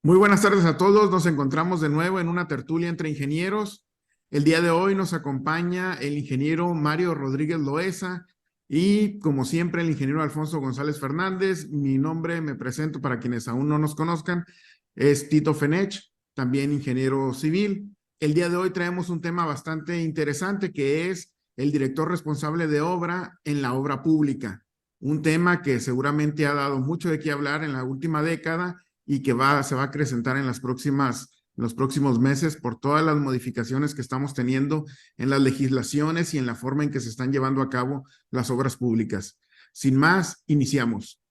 Muy buenas tardes a todos. Nos encontramos de nuevo en una tertulia entre ingenieros. El día de hoy nos acompaña el ingeniero Mario Rodríguez Loesa y, como siempre, el ingeniero Alfonso González Fernández. Mi nombre, me presento para quienes aún no nos conozcan, es Tito Fenech, también ingeniero civil. El día de hoy traemos un tema bastante interesante que es el director responsable de obra en la obra pública. Un tema que seguramente ha dado mucho de qué hablar en la última década y que se va a acrecentar en los próximos meses por todas las modificaciones que estamos teniendo en las legislaciones y en la forma en que se están llevando a cabo las obras públicas. Sin más, iniciamos.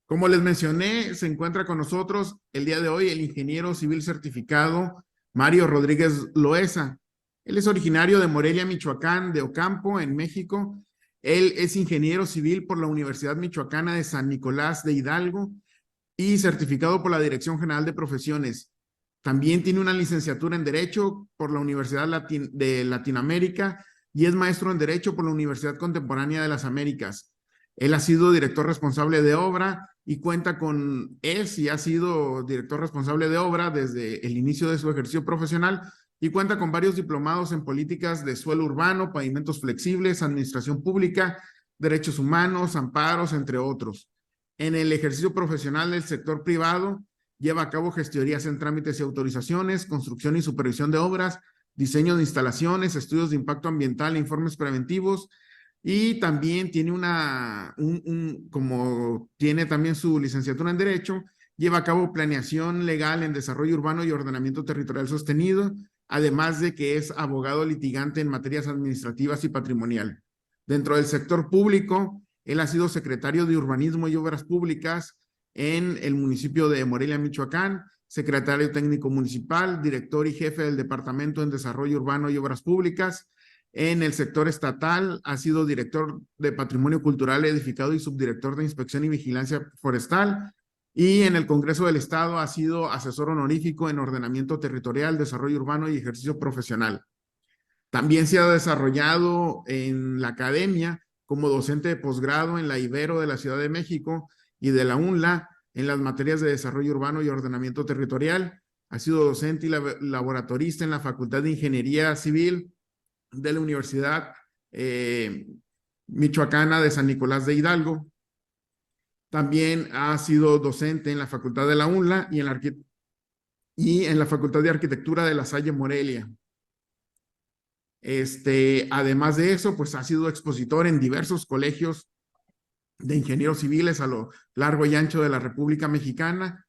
Como les mencioné, se encuentra con nosotros el día de hoy el ingeniero civil certificado Mario Rodríguez Loesa. Él es originario de Morelia, Michoacán, de Ocampo, en México. Él es ingeniero civil por la Universidad Michoacana de San Nicolás de Hidalgo y certificado por la Dirección General de Profesiones. También tiene una licenciatura en Derecho por la Universidad de Latinoamérica y es maestro en Derecho por la Universidad Contemporánea de las Américas. Él ha sido director responsable de obra y ha sido director responsable de obra desde el inicio de su ejercicio profesional y cuenta con varios diplomados en políticas de suelo urbano, pavimentos flexibles, administración pública, derechos humanos, amparos, entre otros. En el ejercicio profesional del sector privado, lleva a cabo gestorías en trámites y autorizaciones, construcción y supervisión de obras, diseño de instalaciones, estudios de impacto ambiental, informes preventivos, y también tiene como tiene también su licenciatura en Derecho, lleva a cabo planeación legal en desarrollo urbano y ordenamiento territorial sostenido, además de que es abogado litigante en materias administrativas y patrimonial. Dentro del sector público, él ha sido secretario de Urbanismo y Obras Públicas en el municipio de Morelia, Michoacán, secretario técnico municipal, director y jefe del Departamento en Desarrollo Urbano y Obras Públicas. En el sector estatal ha sido director de Patrimonio Cultural Edificado y subdirector de Inspección y Vigilancia Forestal. Y en el Congreso del Estado ha sido asesor honorífico en ordenamiento territorial, desarrollo urbano y ejercicio profesional. También se ha desarrollado en la academia como docente de posgrado en la Ibero de la Ciudad de México y de la UNLA en las materias de desarrollo urbano y ordenamiento territorial. Ha sido docente y laboratorista en la Facultad de Ingeniería Civil de la Universidad Michoacana de San Nicolás de Hidalgo. También ha sido docente en la Facultad de la UNLA y en la Facultad de Arquitectura de La Salle Morelia. Además de eso, pues ha sido expositor en diversos colegios de ingenieros civiles a lo largo y ancho de la República Mexicana,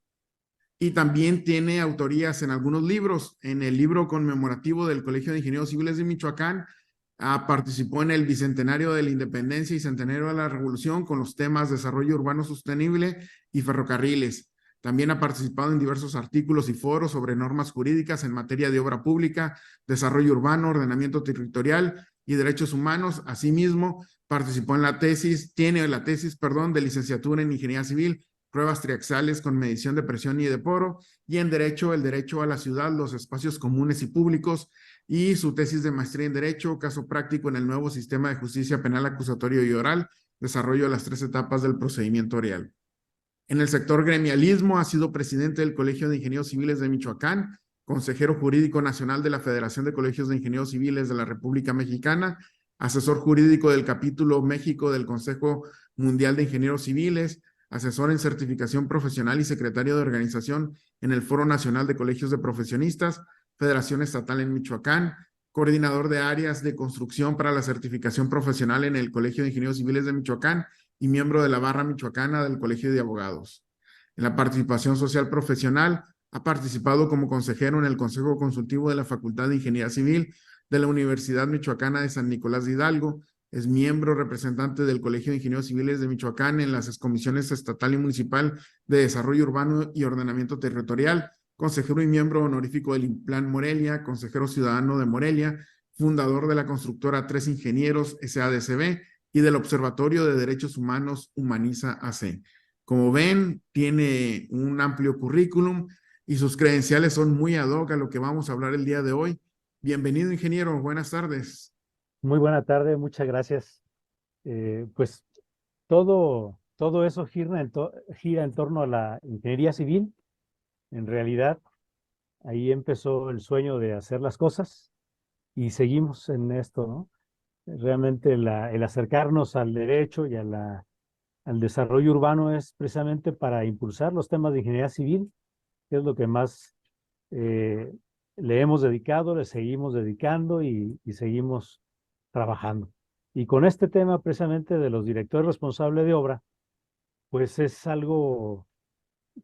y también tiene autorías en algunos libros. En el libro conmemorativo del Colegio de Ingenieros Civiles de Michoacán, participó en el Bicentenario de la Independencia y Centenario de la Revolución con los temas desarrollo urbano sostenible y ferrocarriles. También ha participado en diversos artículos y foros sobre normas jurídicas en materia de obra pública, desarrollo urbano, ordenamiento territorial y derechos humanos. Asimismo, participó en tiene la tesis, de licenciatura en Ingeniería Civil, pruebas triaxiales con medición de presión y de poro, y en Derecho, el derecho a la ciudad, los espacios comunes y públicos, y su tesis de maestría en Derecho, caso práctico en el nuevo sistema de justicia penal acusatorio y oral, desarrollo de las 3 etapas del procedimiento oral. En el sector gremialismo ha sido presidente del Colegio de Ingenieros Civiles de Michoacán, consejero jurídico nacional de la Federación de Colegios de Ingenieros Civiles de la República Mexicana, asesor jurídico del capítulo México del Consejo Mundial de Ingenieros Civiles, asesor en certificación profesional y secretario de organización en el Foro Nacional de Colegios de Profesionistas, Federación Estatal en Michoacán, coordinador de áreas de construcción para la certificación profesional en el Colegio de Ingenieros Civiles de Michoacán y miembro de la barra michoacana del Colegio de Abogados. En la participación social profesional, ha participado como consejero en el Consejo Consultivo de la Facultad de Ingeniería Civil de la Universidad Michoacana de San Nicolás de Hidalgo. Es miembro representante del Colegio de Ingenieros Civiles de Michoacán en las comisiones estatal y municipal de Desarrollo Urbano y Ordenamiento Territorial, consejero y miembro honorífico del Implan Morelia, consejero ciudadano de Morelia, fundador de la constructora Tres Ingenieros SADCB y del Observatorio de Derechos Humanos Humaniza AC. Como ven, tiene un amplio currículum y sus credenciales son muy ad hoc a lo que vamos a hablar el día de hoy. Bienvenido, ingeniero. Buenas tardes. Muy buena tarde, muchas gracias. Pues todo todo eso gira en torno a la ingeniería civil. En realidad, ahí empezó el sueño de hacer las cosas y seguimos en esto, ¿no? Realmente el acercarnos al derecho y al desarrollo urbano es precisamente para impulsar los temas de ingeniería civil, que es lo que más eh, le hemos dedicado, le seguimos dedicando y seguimos trabajando. Y con este tema precisamente de los directores responsables de obra, pues es algo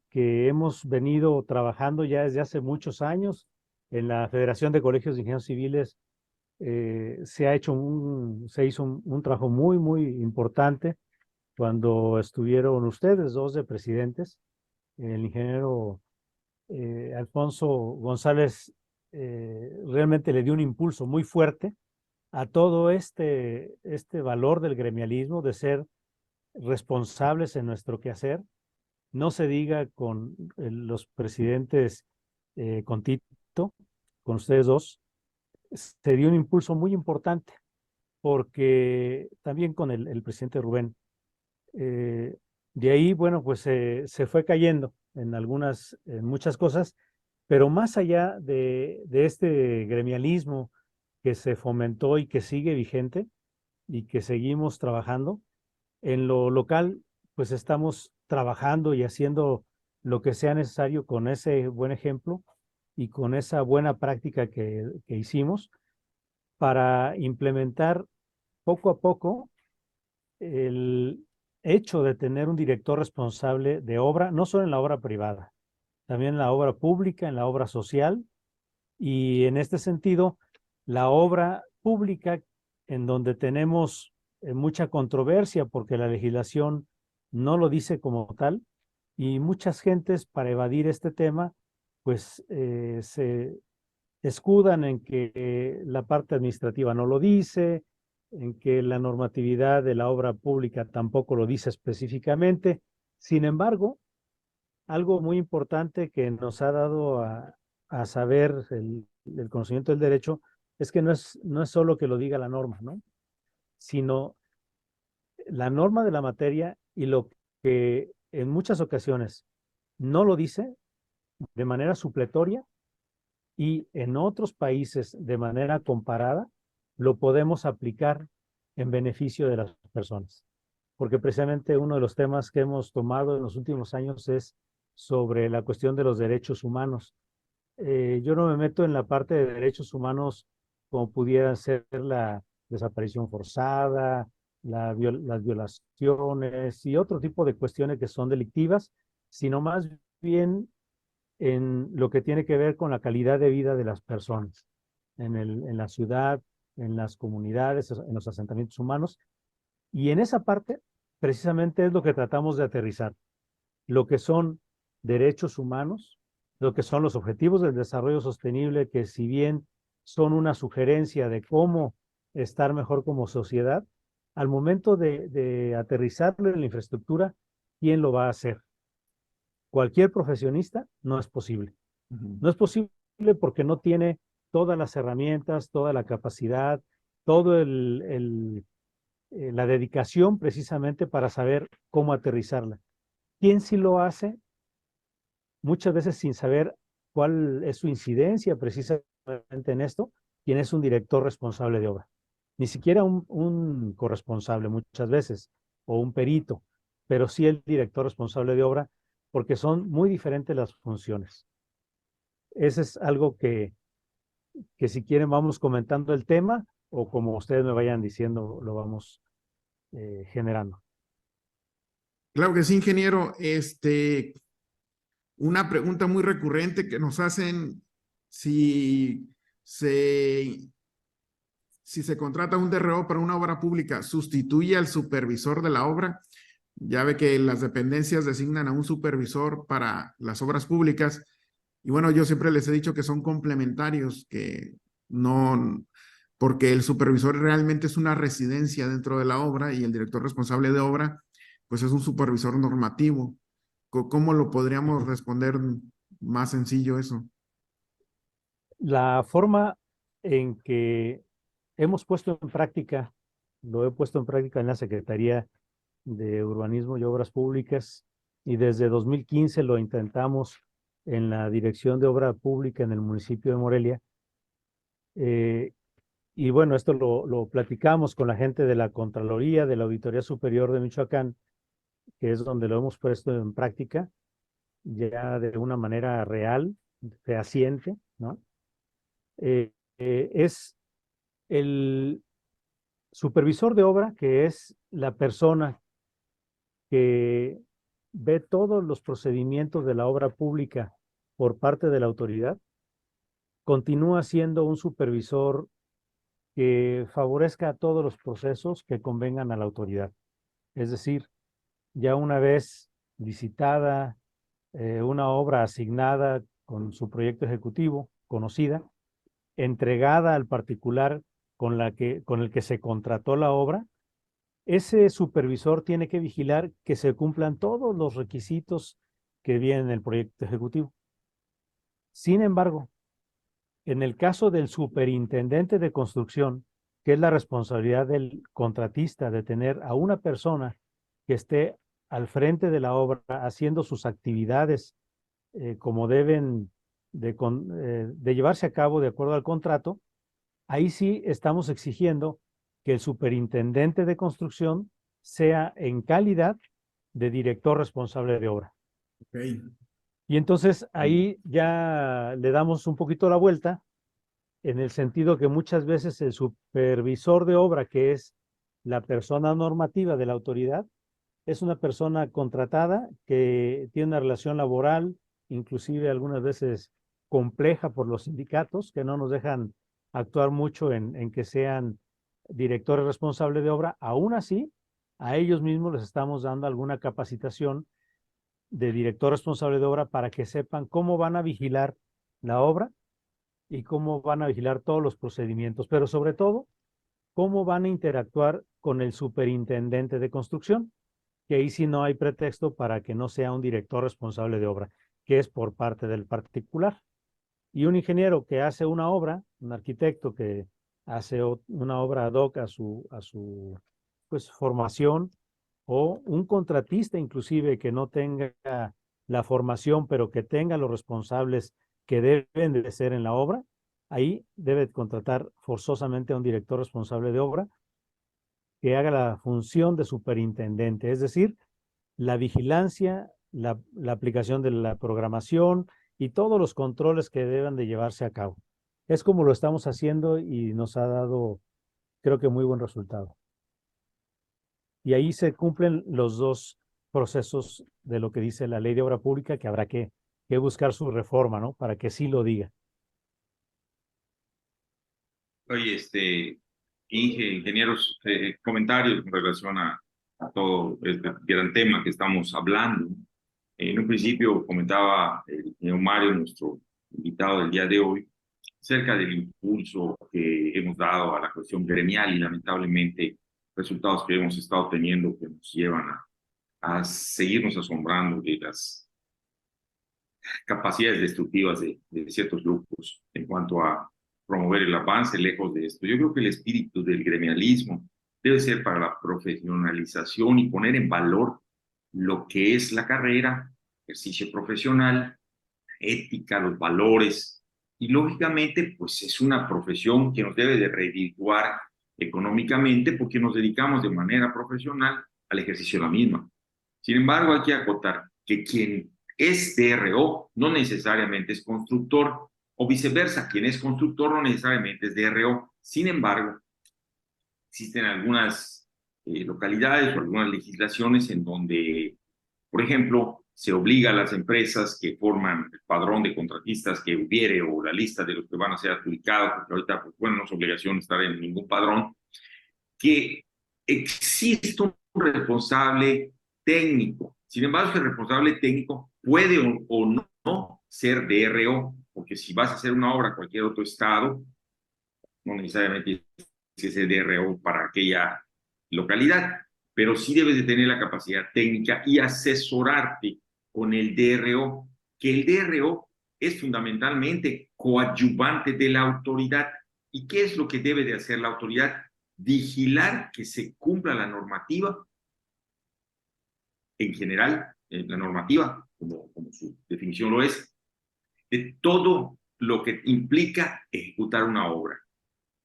que hemos venido trabajando ya desde hace muchos años. En la Federación de Colegios de Ingenieros Civiles se hizo un trabajo muy, muy importante cuando estuvieron ustedes dos de presidentes, el ingeniero Alfonso González realmente le dio un impulso muy fuerte a todo este valor del gremialismo, de ser responsables en nuestro quehacer. No se diga con los presidentes, con Tito, con ustedes dos, se dio un impulso muy importante, porque también con el presidente Rubén, eh, de ahí, bueno, pues se fue cayendo en muchas cosas, pero más allá de este gremialismo que se fomentó y que sigue vigente y que seguimos trabajando, en lo local, pues estamos trabajando y haciendo lo que sea necesario con ese buen ejemplo y con esa buena práctica que hicimos para implementar poco a poco el hecho de tener un director responsable de obra, no solo en la obra privada, también en la obra pública, en la obra social, y en este sentido, la obra pública, en donde tenemos mucha controversia porque la legislación no lo dice como tal, y muchas gentes para evadir este tema, pues se escudan en que la parte administrativa no lo dice, en que la normatividad de la obra pública tampoco lo dice específicamente. Sin embargo, algo muy importante que nos ha dado a saber el conocimiento del derecho es que no es solo que lo diga la norma, ¿no? Sino la norma de la materia y lo que en muchas ocasiones no lo dice de manera supletoria y en otros países de manera comparada lo podemos aplicar en beneficio de las personas. Porque precisamente uno de los temas que hemos tomado en los últimos años es sobre la cuestión de los derechos humanos. Yo no me meto en la parte de derechos humanos como pudiera ser la desaparición forzada, las violaciones y otro tipo de cuestiones que son delictivas, sino más bien en lo que tiene que ver con la calidad de vida de las personas en la ciudad, en las comunidades, en los asentamientos humanos. Y en esa parte, precisamente es lo que tratamos de aterrizar, lo que son derechos humanos, lo que son los objetivos del desarrollo sostenible, que si bien son una sugerencia de cómo estar mejor como sociedad, al momento de aterrizarlo en la infraestructura, ¿quién lo va a hacer? Cualquier profesionista no es posible. No es posible porque no tiene todas las herramientas, toda la capacidad, todo la dedicación precisamente para saber cómo aterrizarla. ¿Quién sí lo hace? Muchas veces sin saber cuál es su incidencia precisamente en esto, quién es un director responsable de obra. Ni siquiera un corresponsable muchas veces, o un perito, pero sí el director responsable de obra, porque son muy diferentes las funciones. Ese es algo que si quieren vamos comentando el tema o como ustedes me vayan diciendo, lo vamos generando. Claro que sí, ingeniero. Una pregunta muy recurrente que nos hacen si se, si se contrata un DRO para una obra pública, ¿sustituye al supervisor de la obra? Ya ve que las dependencias designan a un supervisor para las obras públicas. Y bueno, yo siempre les he dicho que son complementarios, que no, porque el supervisor realmente es una residencia dentro de la obra y el director responsable de obra, pues es un supervisor normativo. ¿Cómo lo podríamos responder más sencillo eso? La forma en que hemos puesto en práctica, lo he puesto en práctica en la Secretaría de Urbanismo y Obras Públicas, y desde 2015 lo intentamos en la Dirección de Obra Pública en el municipio de Morelia. Y bueno, esto lo platicamos con la gente de la Contraloría, de la Auditoría Superior de Michoacán, que es donde lo hemos puesto en práctica, ya de una manera real, fehaciente, ¿no? Es el supervisor de obra, que es la persona que ve todos los procedimientos de la obra pública por parte de la autoridad, continúa siendo un supervisor que favorezca todos los procesos que convengan a la autoridad. Es decir, ya una vez licitada, una obra asignada con su proyecto ejecutivo, conocida, entregada al particular con el que se contrató la obra, ese supervisor tiene que vigilar que se cumplan todos los requisitos que vienen en el proyecto ejecutivo. Sin embargo, en el caso del superintendente de construcción, que es la responsabilidad del contratista de tener a una persona que esté al frente de la obra haciendo sus actividades como deben de llevarse a cabo de acuerdo al contrato, ahí sí estamos exigiendo que el superintendente de construcción sea en calidad de director responsable de obra. Ok. Y entonces ahí ya le damos un poquito la vuelta en el sentido que muchas veces el supervisor de obra, que es la persona normativa de la autoridad, es una persona contratada que tiene una relación laboral, inclusive algunas veces compleja por los sindicatos, que no nos dejan actuar mucho en que sean directores responsables de obra. Aún así, a ellos mismos les estamos dando alguna capacitación de director responsable de obra para que sepan cómo van a vigilar la obra y cómo van a vigilar todos los procedimientos, pero sobre todo, cómo van a interactuar con el superintendente de construcción, que ahí sí no hay pretexto para que no sea un director responsable de obra, que es por parte del particular. Y un ingeniero que hace una obra, un arquitecto que hace una obra ad hoc a su pues, formación, o un contratista inclusive que no tenga la formación, pero que tenga los responsables que deben de ser en la obra, ahí debe contratar forzosamente a un director responsable de obra que haga la función de superintendente, es decir, la vigilancia, la aplicación de la programación y todos los controles que deben de llevarse a cabo. Es como lo estamos haciendo y nos ha dado, creo que, muy buen resultado. Y ahí se cumplen los dos procesos de lo que dice la ley de obra pública, que habrá que buscar su reforma, ¿no? Para que sí lo diga. Oye, ingenieros, comentarios en relación a todo este gran tema que estamos hablando. En un principio comentaba el señor Mario, nuestro invitado del día de hoy, acerca del impulso que hemos dado a la cuestión gremial y lamentablemente resultados que hemos estado teniendo que nos llevan a seguirnos asombrando de las capacidades destructivas de ciertos grupos en cuanto a promover el avance lejos de esto. Yo creo que el espíritu del gremialismo debe ser para la profesionalización y poner en valor lo que es la carrera, ejercicio profesional, ética, los valores, y lógicamente pues es una profesión que nos debe de redituar económicamente porque nos dedicamos de manera profesional al ejercicio de la misma. Sin embargo, hay que acotar que quien es DRO no necesariamente es constructor, o viceversa, quien es constructor no necesariamente es DRO. Sin embargo, existen algunas localidades o algunas legislaciones en donde, por ejemplo, se obliga a las empresas que forman el padrón de contratistas que hubiere o la lista de los que van a ser adjudicados, porque ahorita, pues, bueno, no es obligación estar en ningún padrón, que existe un responsable técnico. Sin embargo, el responsable técnico puede o no ser DRO, porque si vas a hacer una obra en cualquier otro estado, no necesariamente es el DRO para aquella localidad, pero sí debes de tener la capacidad técnica y asesorarte con el DRO, que el DRO es fundamentalmente coadyuvante de la autoridad. ¿Y qué es lo que debe de hacer la autoridad? Vigilar que se cumpla la normativa en general, la normativa, como su definición lo es, de todo lo que implica ejecutar una obra,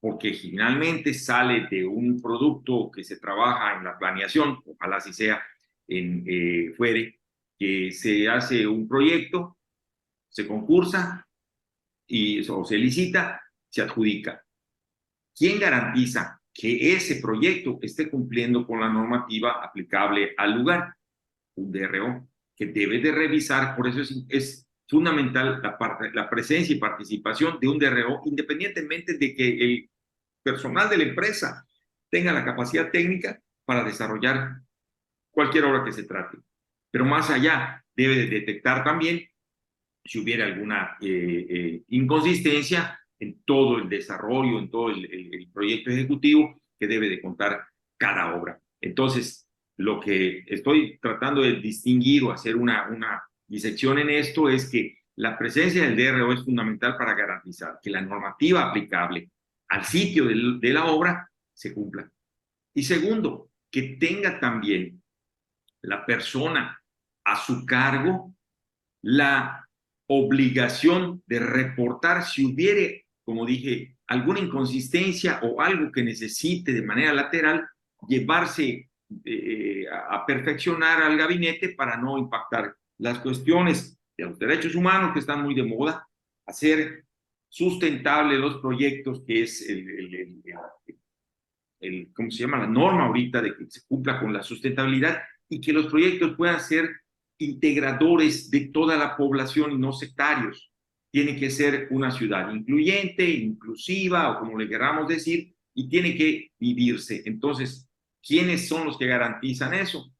porque finalmente sale de un producto que se trabaja en la planeación, ojalá así sea, fuere, que se hace un proyecto, se concursa o se licita, se adjudica. ¿Quién garantiza que ese proyecto esté cumpliendo con la normativa aplicable al lugar? Un DRO, que debe de revisar, por eso es fundamental la presencia y participación de un DRO, independientemente de que el personal de la empresa tenga la capacidad técnica para desarrollar cualquier obra que se trate. Pero más allá, debe de detectar también si hubiera alguna inconsistencia en todo el desarrollo, en todo el proyecto ejecutivo que debe de contar cada obra. Entonces, lo que estoy tratando de distinguir o hacer una disección en esto es que la presencia del DRO es fundamental para garantizar que la normativa aplicable al sitio de la obra se cumpla. Y segundo, que tenga también la persona a su cargo la obligación de reportar si hubiere, como dije, alguna inconsistencia o algo que necesite de manera lateral llevarse a perfeccionar al gabinete para no impactar las cuestiones de los derechos humanos que están muy de moda, hacer sustentables los proyectos, que es ¿cómo se llama? La norma ahorita de que se cumpla con la sustentabilidad y que los proyectos puedan ser integradores de toda la población y no sectarios. Tiene que ser una ciudad incluyente, inclusiva, o como le queramos decir, y tiene que vivirse. Entonces, ¿quiénes son los que garantizan eso?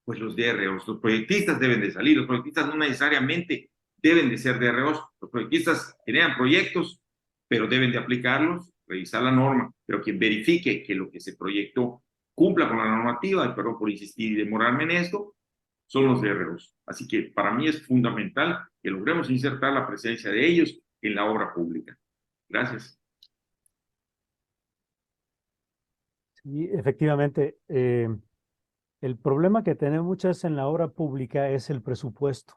Pues los DROs. Los proyectistas deben de salir. Los proyectistas no necesariamente deben de ser DROs. Los proyectistas generan proyectos, pero deben de aplicarlos, revisar la norma. Pero quien verifique que lo que se proyectó cumpla con la normativa, y perdón por insistir y demorarme en esto, son los DROs. Así que para mí es fundamental que logremos insertar la presencia de ellos en la obra pública. Gracias. Sí, efectivamente, el problema que tenemos muchas en la obra pública es el presupuesto.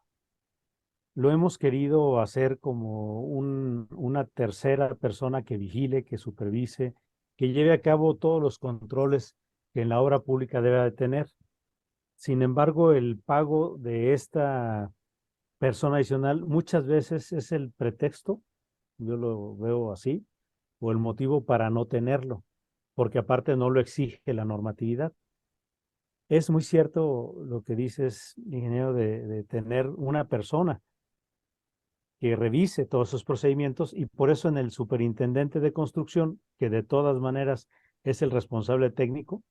Lo hemos querido hacer como una tercera persona que vigile, que supervise, que lleve a cabo todos los controles que en la obra pública debe de tener. Sin embargo, el pago de esta persona adicional muchas veces es el pretexto, yo lo veo así, o el motivo para no tenerlo, porque aparte no lo exige la normatividad. Es muy cierto lo que dices, ingeniero, de tener una persona que revise todos esos procedimientos, y por eso en el superintendente de construcción, que de todas maneras es el responsable técnico,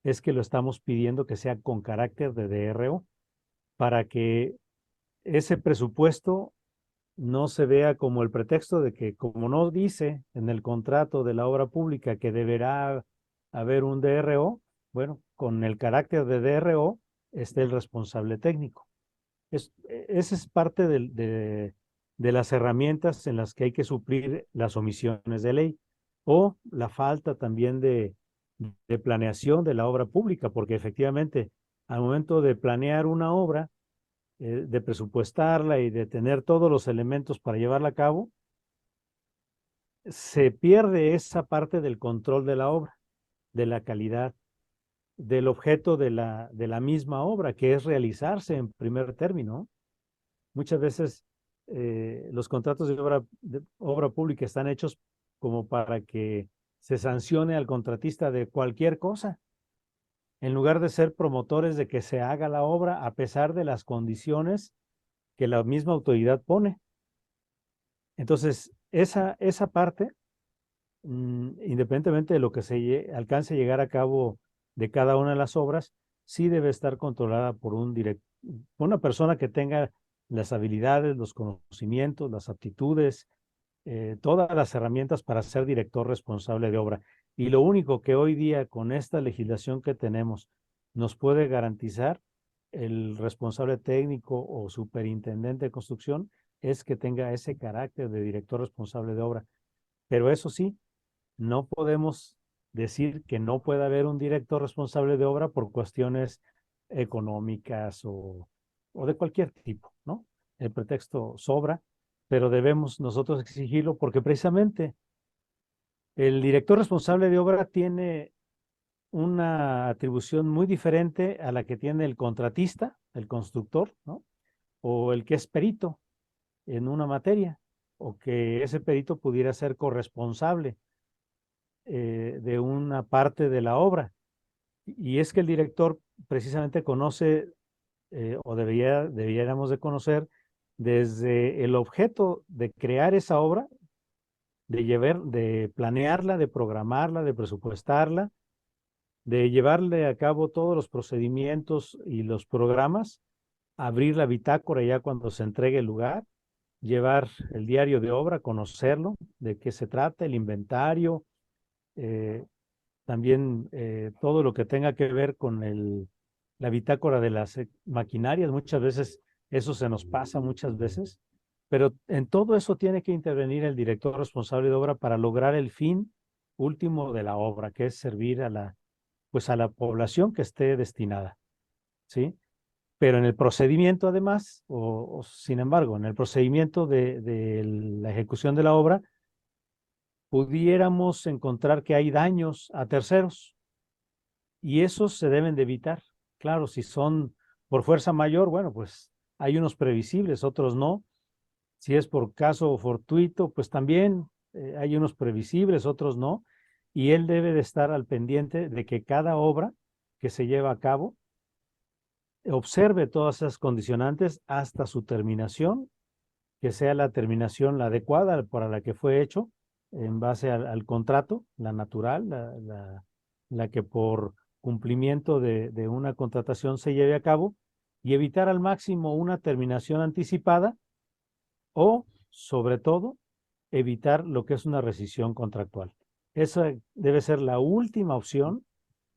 es que lo estamos pidiendo que sea con carácter de DRO, para que ese presupuesto no se vea como el pretexto de que, como no dice en el contrato de la obra pública que deberá haber un DRO, bueno, con el carácter de DRO esté el responsable técnico. Esa es parte de las herramientas en las que hay que suplir las omisiones de ley, o la falta también de planeación de la obra pública, porque efectivamente al momento de planear una obra, de presupuestarla y de tener todos los elementos para llevarla a cabo, se pierde esa parte del control de la obra, de la calidad, del objeto de la misma obra, que es realizarse en primer término. Muchas veces los contratos de obra pública están hechos como para que se sancione al contratista de cualquier cosa, en lugar de ser promotores de que se haga la obra a pesar de las condiciones que la misma autoridad pone. Entonces, esa parte, independientemente de lo que se alcance a llegar a cabo de cada una de las obras, sí debe estar controlada por una persona que tenga las habilidades, los conocimientos, las aptitudes, todas las herramientas para ser director responsable de obra. Y lo único que hoy día, con esta legislación que tenemos, nos puede garantizar el responsable técnico o superintendente de construcción es que tenga ese carácter de director responsable de obra. Pero eso sí, no podemos decir que no puede haber un director responsable de obra por cuestiones económicas o de cualquier tipo, ¿no? El pretexto sobra, pero debemos nosotros exigirlo porque precisamente el director responsable de obra tiene una atribución muy diferente a la que tiene el contratista, el constructor, ¿no? O el que es perito en una materia, o que ese perito pudiera ser corresponsable de una parte de la obra. Y es que el director precisamente conoce, o debiéramos de conocer, desde el objeto de crear esa obra, de planearla, de programarla, de presupuestarla, de llevarle a cabo todos los procedimientos y los programas, abrir la bitácora ya cuando se entregue el lugar, llevar el diario de obra, conocerlo, de qué se trata, el inventario, eh, también todo lo que tenga que ver con la bitácora de las maquinarias. Muchas veces eso se nos pasa muchas veces, pero en todo eso tiene que intervenir el director responsable de obra para lograr el fin último de la obra, que es servir pues a la población que esté destinada, ¿sí? Pero en el procedimiento además, sin embargo, en el procedimiento de la ejecución de la obra, pudiéramos encontrar que hay daños a terceros y esos se deben de evitar. Claro, si son por fuerza mayor, bueno, pues hay unos previsibles, otros no. Si es por caso fortuito, pues también hay unos previsibles, otros no. Y él debe de estar al pendiente de que cada obra que se lleva a cabo observe todas esas condicionantes hasta su terminación, que sea la terminación la adecuada para la que fue hecho en base al contrato, la natural, la que por cumplimiento de una contratación se lleve a cabo, y evitar al máximo una terminación anticipada o, sobre todo, evitar lo que es una rescisión contractual. Esa debe ser la última opción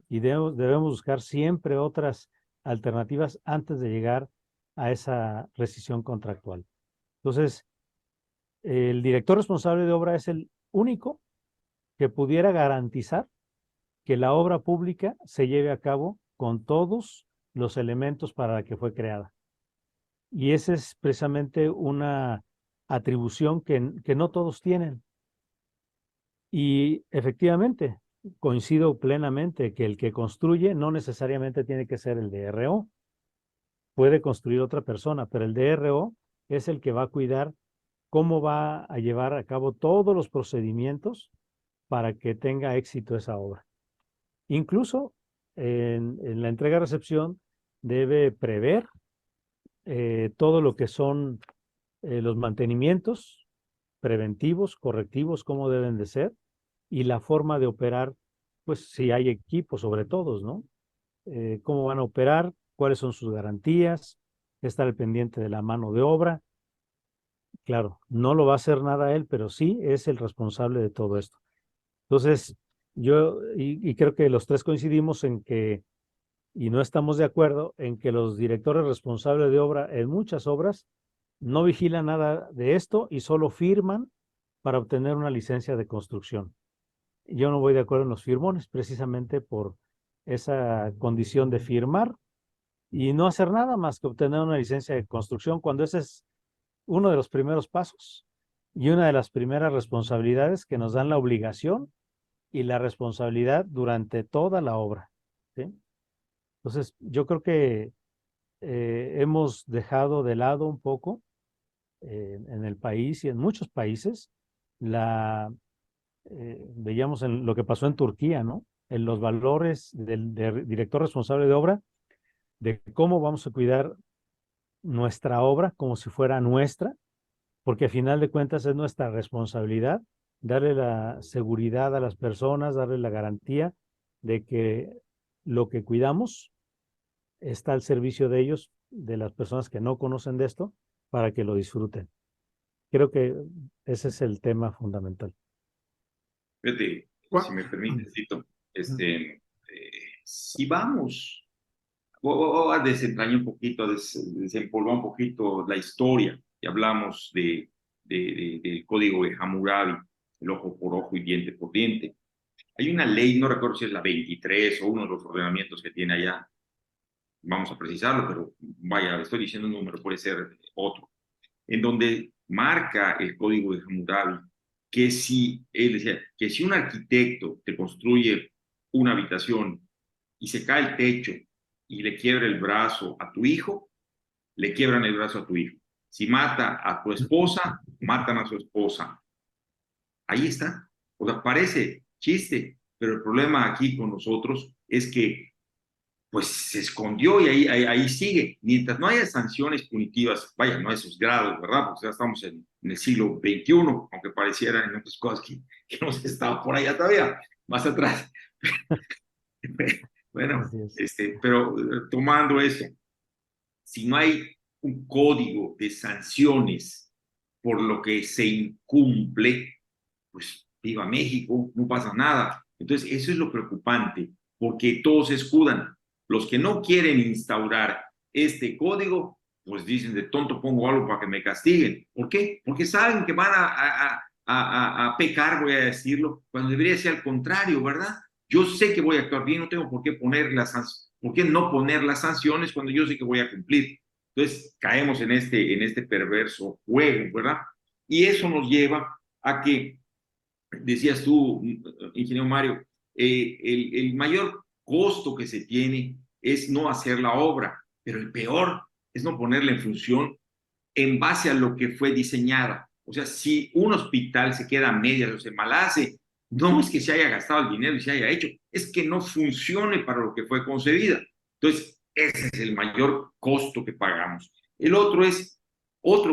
y debemos buscar siempre otras alternativas antes de llegar a esa rescisión contractual. Entonces, el director responsable de obra es el único que pudiera garantizar que la obra pública se lleve a cabo con todos los elementos para la que fue creada. Y esa es precisamente una atribución que no todos tienen. Y efectivamente, coincido plenamente que el que construye no necesariamente tiene que ser el DRO. Puede construir otra persona, pero el DRO es el que va a cuidar cómo va a llevar a cabo todos los procedimientos para que tenga éxito esa obra. Incluso en la entrega-recepción debe prever todo lo que son los mantenimientos preventivos, correctivos, cómo deben de ser, y la forma de operar, pues si hay equipos sobre todo, ¿no? Cómo van a operar, cuáles son sus garantías, estar al pendiente de la mano de obra. Claro, no lo va a hacer nada él, pero sí es el responsable de todo esto. Entonces, y creo que los tres coincidimos en que, y no estamos de acuerdo, en que los directores responsables de obra en muchas obras no vigilan nada de esto y solo firman para obtener una licencia de construcción. Yo no voy de acuerdo en los firmones, precisamente por esa condición de firmar y no hacer nada más que obtener una licencia de construcción, cuando ese es uno de los primeros pasos y una de las primeras responsabilidades que nos dan la obligación y la responsabilidad durante toda la obra, ¿sí? Entonces, yo creo que hemos dejado de lado un poco en el país y en muchos países veíamos en lo que pasó en Turquía, ¿no? En los valores del director responsable de obra, de cómo vamos a cuidar nuestra obra como si fuera nuestra, porque al final de cuentas es nuestra responsabilidad darle la seguridad a las personas, darle la garantía de que lo que cuidamos está al servicio de ellos, de las personas que no conocen de esto, para que lo disfruten. Creo que ese es el tema fundamental. Fíjate, si me permite, Cito, si vamos, voy a desentrañar un poquito, a desempolvar un poquito la historia, y hablamos del código de Hammurabi, el ojo por ojo y diente por diente. Hay una ley, no recuerdo si es la 23 o uno de los ordenamientos que tiene allá, vamos a precisarlo, pero vaya, estoy diciendo un número, puede ser otro, en donde marca el Código de Hammurabi que si, él decía, que si un arquitecto te construye una habitación y se cae el techo y le quiebra el brazo a tu hijo, le quiebran el brazo a tu hijo. Si mata a tu esposa, matan a su esposa. Ahí está. O sea, parece chiste, pero el problema aquí con nosotros es que pues se escondió y ahí sigue. Mientras no haya sanciones punitivas, vaya, no a esos grados, ¿verdad? Porque ya estamos en el siglo XXI, aunque pareciera en otras cosas que no se estaba por allá todavía, más atrás. Bueno, Así es. pero tomando eso, si no hay un código de sanciones por lo que se incumple, pues viva México, no pasa nada. Entonces, eso es lo preocupante, porque todos se escudan. Los que no quieren instaurar este código, pues dicen de tonto pongo algo para que me castiguen. ¿Por qué? Porque saben que van a pecar, voy a decirlo, cuando debería ser al contrario, ¿verdad? Yo sé que voy a actuar bien, no tengo por qué por qué no poner las sanciones cuando yo sé que voy a cumplir. Entonces caemos en este perverso juego, ¿verdad? Y eso nos lleva a que, decías tú, ingeniero Mario, el mayor costo que se tiene es no hacer la obra, pero el peor es no ponerla en función en base a lo que fue diseñada. O sea, si un hospital se queda a medias o se malhace, no es que se haya gastado el dinero y se haya hecho, es que no funcione para lo que fue concebida. Entonces, ese es el mayor costo que pagamos. El otro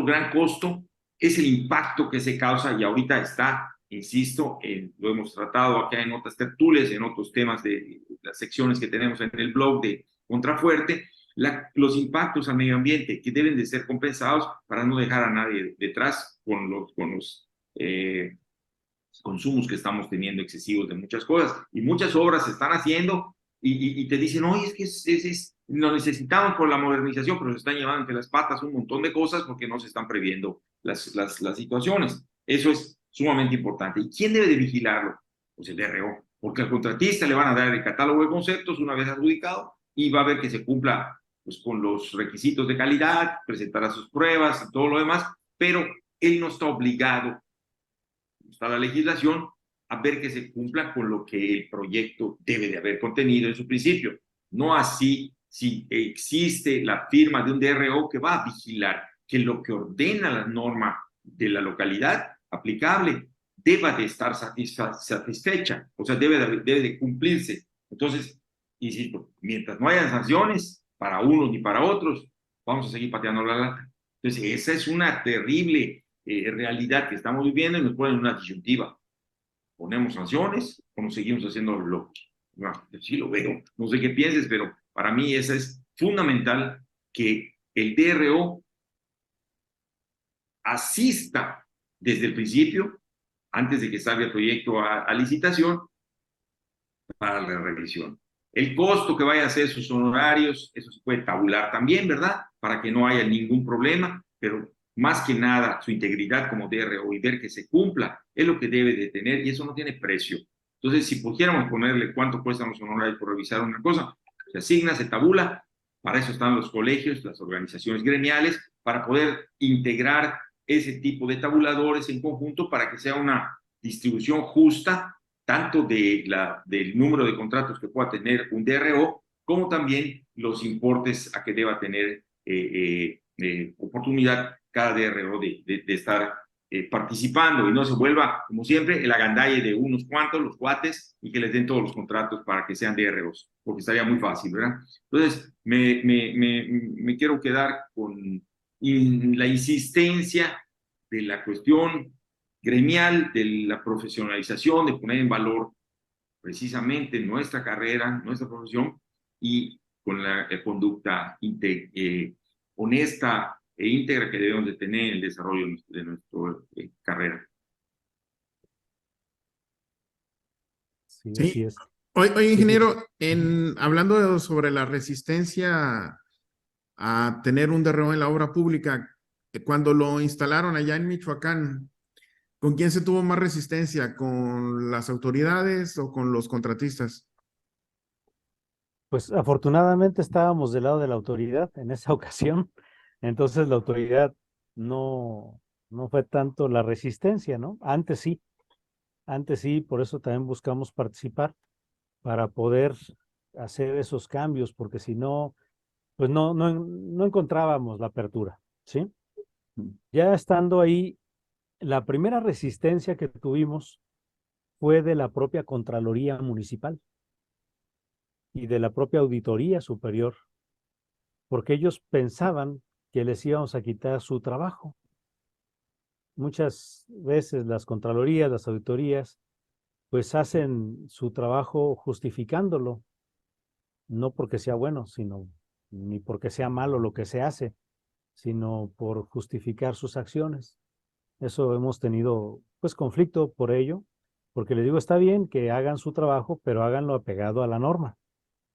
gran costo, es el impacto que se causa y ahorita está, insisto, lo hemos tratado acá en otras tertulias, en otros temas de las secciones que tenemos en el blog de Contrafuerte, los impactos al medio ambiente que deben de ser compensados para no dejar a nadie detrás con los consumos que estamos teniendo excesivos de muchas cosas. Y muchas obras se están haciendo y te dicen, oye, es que lo necesitamos por la modernización, pero se están llevando entre las patas un montón de cosas porque no se están previendo las situaciones. Eso es sumamente importante. ¿Y quién debe de vigilarlo? Pues el DRO, porque al contratista le van a dar el catálogo de conceptos una vez adjudicado y va a ver que se cumpla pues, con los requisitos de calidad, presentará sus pruebas y todo lo demás, pero él no está obligado, está la legislación, a ver que se cumpla con lo que el proyecto debe de haber contenido en su principio. No así si existe la firma de un DRO que va a vigilar que lo que ordena la norma de la localidad aplicable deba de estar satisfecha, o sea, debe de cumplirse. Entonces, insisto, mientras no haya sanciones para unos ni para otros, vamos a seguir pateando la lata. Entonces, esa es una terrible realidad que estamos viviendo y nos ponen una disyuntiva. ¿Ponemos sanciones o nos seguimos haciendo lo que? No, sí lo veo, no sé qué pienses, pero para mí esa es fundamental, que el DRO asista desde el principio, antes de que salga el proyecto a licitación, para la revisión. El costo que vaya a ser sus honorarios, eso se puede tabular también, ¿verdad? Para que no haya ningún problema, pero más que nada su integridad como DRO y ver que se cumpla es lo que debe de tener y eso no tiene precio. Entonces, si pudiéramos ponerle cuánto cuestan los honorarios por revisar una cosa, se asigna, se tabula, para eso están los colegios, las organizaciones gremiales, para poder integrar ese tipo de tabuladores en conjunto para que sea una distribución justa tanto del número de contratos que pueda tener un DRO, como también los importes a que deba tener oportunidad cada DRO de estar participando y no se vuelva, como siempre, el agandalle de unos cuantos, los cuates, y que les den todos los contratos para que sean DROs, porque estaría muy fácil, ¿verdad? Entonces, me quiero quedar con la insistencia de la cuestión gremial, de la profesionalización, de poner en valor precisamente nuestra carrera, nuestra profesión y con la conducta honesta e íntegra que debemos de tener en el desarrollo de nuestra carrera. Sí, así Sí. es. Oye, Sí, sí. ingeniero, hablando sobre la resistencia a tener un DRO en la obra pública, cuando lo instalaron allá en Michoacán, ¿con quién se tuvo más resistencia? ¿Con las autoridades o con los contratistas? Pues afortunadamente estábamos del lado de la autoridad en esa ocasión, entonces la autoridad no fue tanto la resistencia, ¿no? Antes sí, por eso también buscamos participar para poder hacer esos cambios, porque si no, pues no encontrábamos la apertura, ¿sí? Ya estando ahí, la primera resistencia que tuvimos fue de la propia Contraloría Municipal y de la propia Auditoría Superior, porque ellos pensaban que les íbamos a quitar su trabajo. Muchas veces las Contralorías, las auditorías, pues hacen su trabajo justificándolo, no porque sea bueno, sino ni porque sea malo lo que se hace, sino por justificar sus acciones. Eso hemos tenido pues conflicto por ello, porque les digo, está bien que hagan su trabajo, pero háganlo apegado a la norma,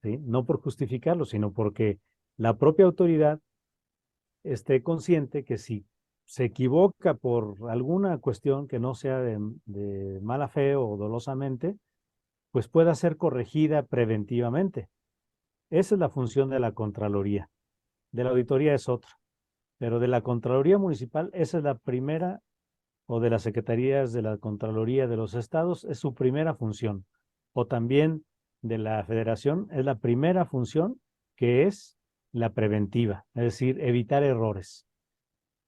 ¿sí? No por justificarlo, sino porque la propia autoridad esté consciente que si se equivoca por alguna cuestión que no sea de mala fe o dolosamente, pues pueda ser corregida preventivamente. Esa es la función de la Contraloría. De la auditoría es otra, pero de la Contraloría Municipal, esa es la primera, o de las secretarías de la Contraloría de los estados, es su primera función. O también de la Federación, es la primera función, que es la preventiva, es decir, evitar errores.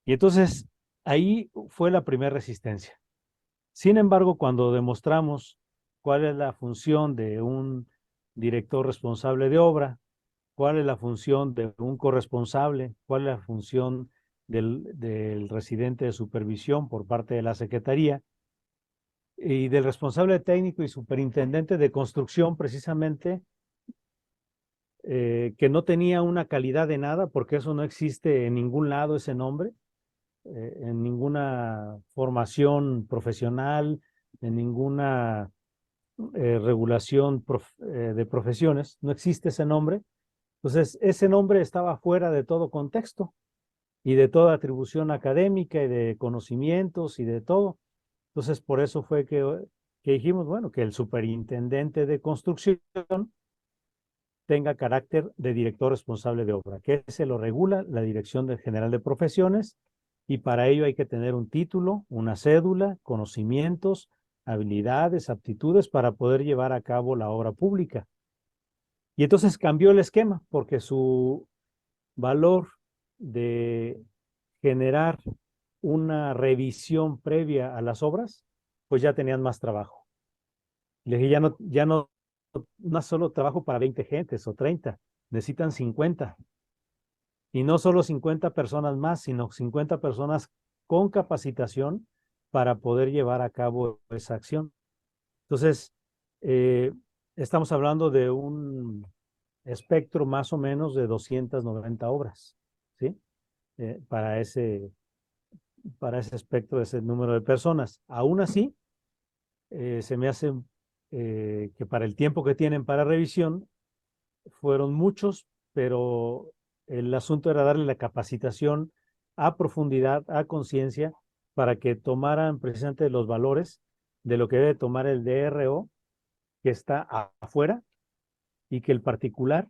Y entonces ahí fue la primera resistencia. Sin embargo, cuando demostramos cuál es la función de un director responsable de obra, cuál es la función de un corresponsable, cuál es la función del residente de supervisión por parte de la Secretaría y del responsable técnico y superintendente de construcción, precisamente, que no tenía una calidad de nada, porque eso no existe en ningún lado, ese nombre, en ninguna formación profesional, en ninguna regulación de profesiones, no existe ese nombre. Entonces, ese nombre estaba fuera de todo contexto y de toda atribución académica y de conocimientos y de todo. Entonces, por eso fue que dijimos, bueno, que el superintendente de construcción tenga carácter de director responsable de obra, que se lo regula la Dirección General de Profesiones, y para ello hay que tener un título, una cédula, conocimientos, habilidades, aptitudes para poder llevar a cabo la obra pública. Y entonces cambió el esquema, porque su valor de generar una revisión previa a las obras, pues ya tenían más trabajo. Le dije, no es solo trabajo para 20 gentes o 30, necesitan 50. Y no solo 50 personas más, sino 50 personas con capacitación para poder llevar a cabo esa acción. Entonces, estamos hablando de un espectro más o menos de 290 obras, ¿sí? Para ese espectro, ese número de personas. Aún así, se me hace que para el tiempo que tienen para revisión, fueron muchos, pero el asunto era darle la capacitación a profundidad, a conciencia, para que tomaran precisamente los valores de lo que debe tomar el DRO, que está afuera, y que el particular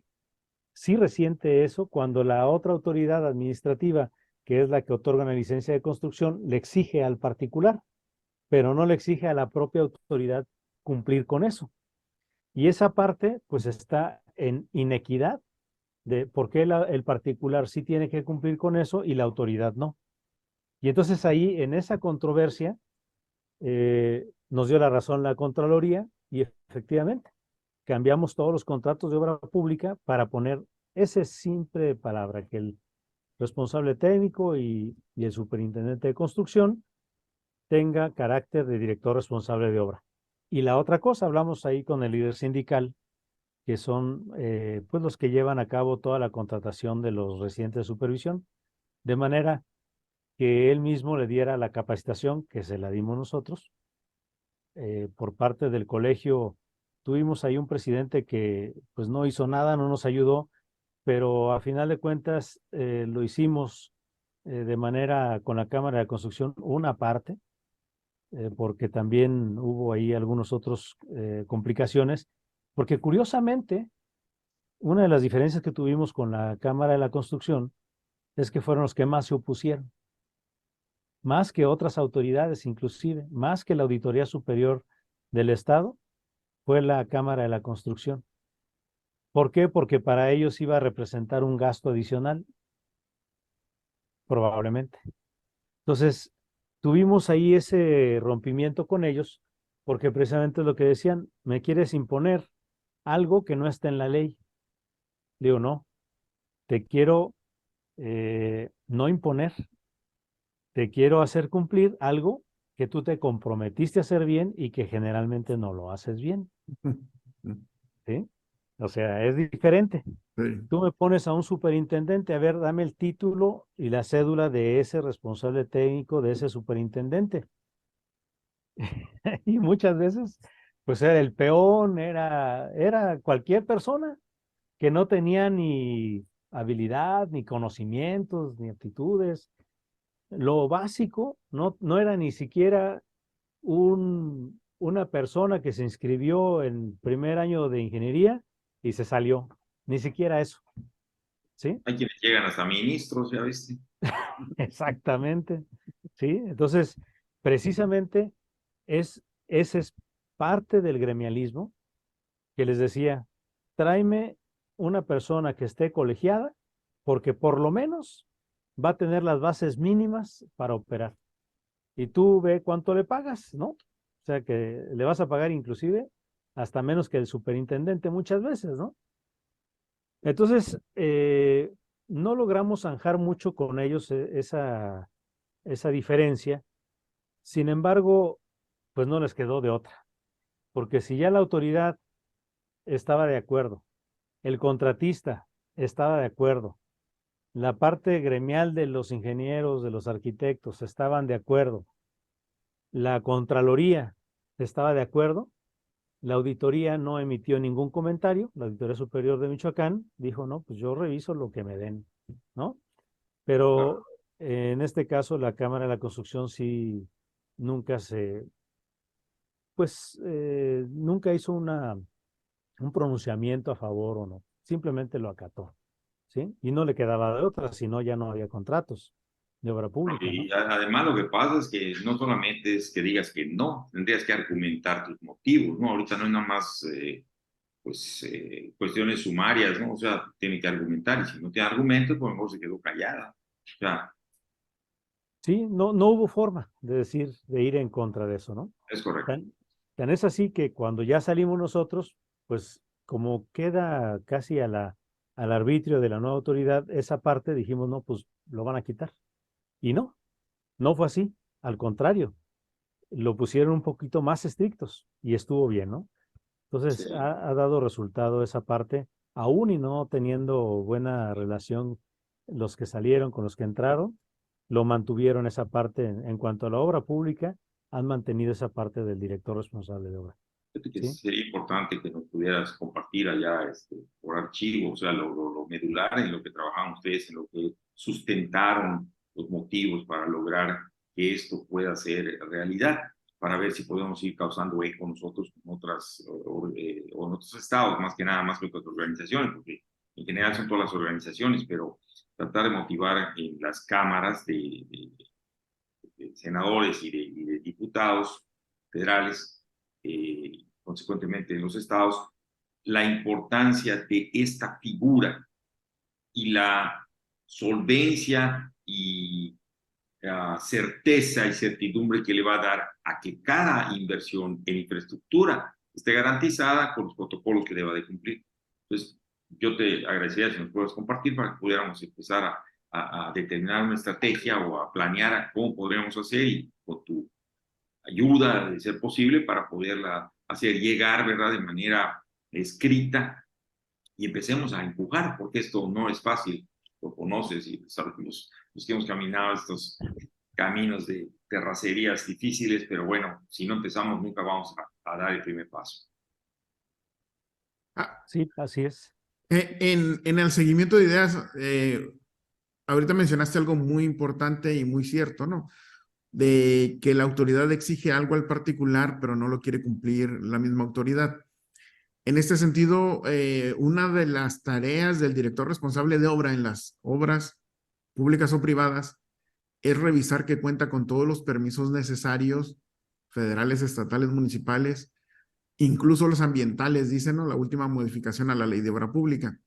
sí resiente eso cuando la otra autoridad administrativa, que es la que otorga la licencia de construcción, le exige al particular, pero no le exige a la propia autoridad cumplir con eso. Y esa parte, pues, está en inequidad de por qué el particular sí tiene que cumplir con eso y la autoridad no. Y entonces ahí, en esa controversia, nos dio la razón la Contraloría y efectivamente cambiamos todos los contratos de obra pública para poner esa simple palabra, que el responsable técnico y el superintendente de construcción tenga carácter de director responsable de obra. Y la otra cosa, hablamos ahí con el líder sindical, que son pues los que llevan a cabo toda la contratación de los residentes de supervisión, de manera que él mismo le diera la capacitación, que se la dimos nosotros. Por parte del colegio tuvimos ahí un presidente que pues no hizo nada, no nos ayudó, pero a final de cuentas lo hicimos de manera con la Cámara de Construcción una parte, porque también hubo ahí algunos otros complicaciones, porque curiosamente una de las diferencias que tuvimos con la Cámara de la Construcción es que fueron los que más se opusieron, más que otras autoridades inclusive, más que la Auditoría Superior del Estado, fue la Cámara de la Construcción. ¿Por qué? Porque para ellos iba a representar un gasto adicional, probablemente. Entonces, tuvimos ahí ese rompimiento con ellos, porque precisamente lo que decían, me quieres imponer algo que no está en la ley. Digo, no, te quiero no imponer, te quiero hacer cumplir algo que tú te comprometiste a hacer bien y que generalmente no lo haces bien, ¿sí? O sea, es diferente. Sí. Tú me pones a un superintendente, a ver, dame el título y la cédula de ese responsable técnico, de ese superintendente. Y muchas veces, pues era el peón, era cualquier persona que no tenía ni habilidad, ni conocimientos, ni aptitudes. Lo básico no era ni siquiera una persona que se inscribió en primer año de ingeniería y se salió. Ni siquiera eso. ¿Sí? Hay quienes llegan hasta ministros, ya viste. Exactamente. ¿Sí? Entonces, precisamente ese es parte del gremialismo que les decía, tráeme una persona que esté colegiada porque por lo menos va a tener las bases mínimas para operar. Y tú ve cuánto le pagas, ¿no? O sea que le vas a pagar inclusive hasta menos que el superintendente muchas veces, ¿no? Entonces, no logramos zanjar mucho con ellos esa diferencia. Sin embargo, pues no les quedó de otra, porque si ya la autoridad estaba de acuerdo, el contratista estaba de acuerdo, la parte gremial de los ingenieros, de los arquitectos estaban de acuerdo, la Contraloría estaba de acuerdo, la auditoría no emitió ningún comentario, la Auditoría Superior de Michoacán dijo, no, pues yo reviso lo que me den, ¿no? Pero en este caso la Cámara de la Construcción sí nunca nunca hizo un pronunciamiento a favor o no, simplemente lo acató, ¿sí? Y no le quedaba de otra, si no ya no había contratos de obra pública, ¿no? Y además lo que pasa es que no solamente es que digas que no, tendrías que argumentar tus motivos, ¿no? Ahorita no hay nada más, cuestiones sumarias, ¿no? O sea, tiene que argumentar y si no tiene argumentos, pues mejor se quedó callada. O sea, Sí, no hubo forma de decir, de ir en contra de eso, ¿no? es correcto. Tan es así que cuando ya salimos nosotros, pues como queda casi al arbitrio de la nueva autoridad, esa parte dijimos, no, pues lo van a quitar. Y no fue así. Al contrario, lo pusieron un poquito más estrictos y estuvo bien, ¿no? Entonces Sí. ha dado resultado esa parte, aún y no teniendo buena relación los que salieron con los que entraron, lo mantuvieron esa parte en cuanto a la obra pública, han mantenido esa parte del director responsable de obra. Fíjate que ¿Sí? sería importante que nos pudieras compartir allá por archivo, o sea, lo medular en lo que trabajaron ustedes, en lo que sustentaron los motivos para lograr que esto pueda ser realidad, para ver si podemos ir causando eco nosotros con otras, o en otros estados, más que nada, más que otras organizaciones, porque en general son todas las organizaciones, pero tratar de motivar en las cámaras de senadores y de diputados federales, consecuentemente en los estados, la importancia de esta figura y la solvencia y certeza y certidumbre que le va a dar a que cada inversión en infraestructura esté garantizada con los protocolos que deba de cumplir. Entonces, yo te agradecería si nos puedes compartir para que pudiéramos empezar a determinar una estrategia o a planear cómo podríamos hacer y con tu ayuda, de ser posible, para poderla hacer llegar, ¿verdad?, de manera escrita y empecemos a empujar, porque esto no es fácil, lo conoces y sabes, los que hemos caminado estos caminos de terracerías difíciles, pero bueno, si no empezamos nunca vamos a dar el primer paso. Ah, Sí, así es. en el seguimiento de ideas, ahorita mencionaste algo muy importante y muy cierto, ¿no? De que la autoridad exige algo al particular, pero no lo quiere cumplir la misma autoridad. En este sentido, una de las tareas del director responsable de obra en las obras públicas o privadas es revisar que cuenta con todos los permisos necesarios, federales, estatales, municipales, incluso los ambientales, dicen, ¿no? La última modificación a la ley de obra pública.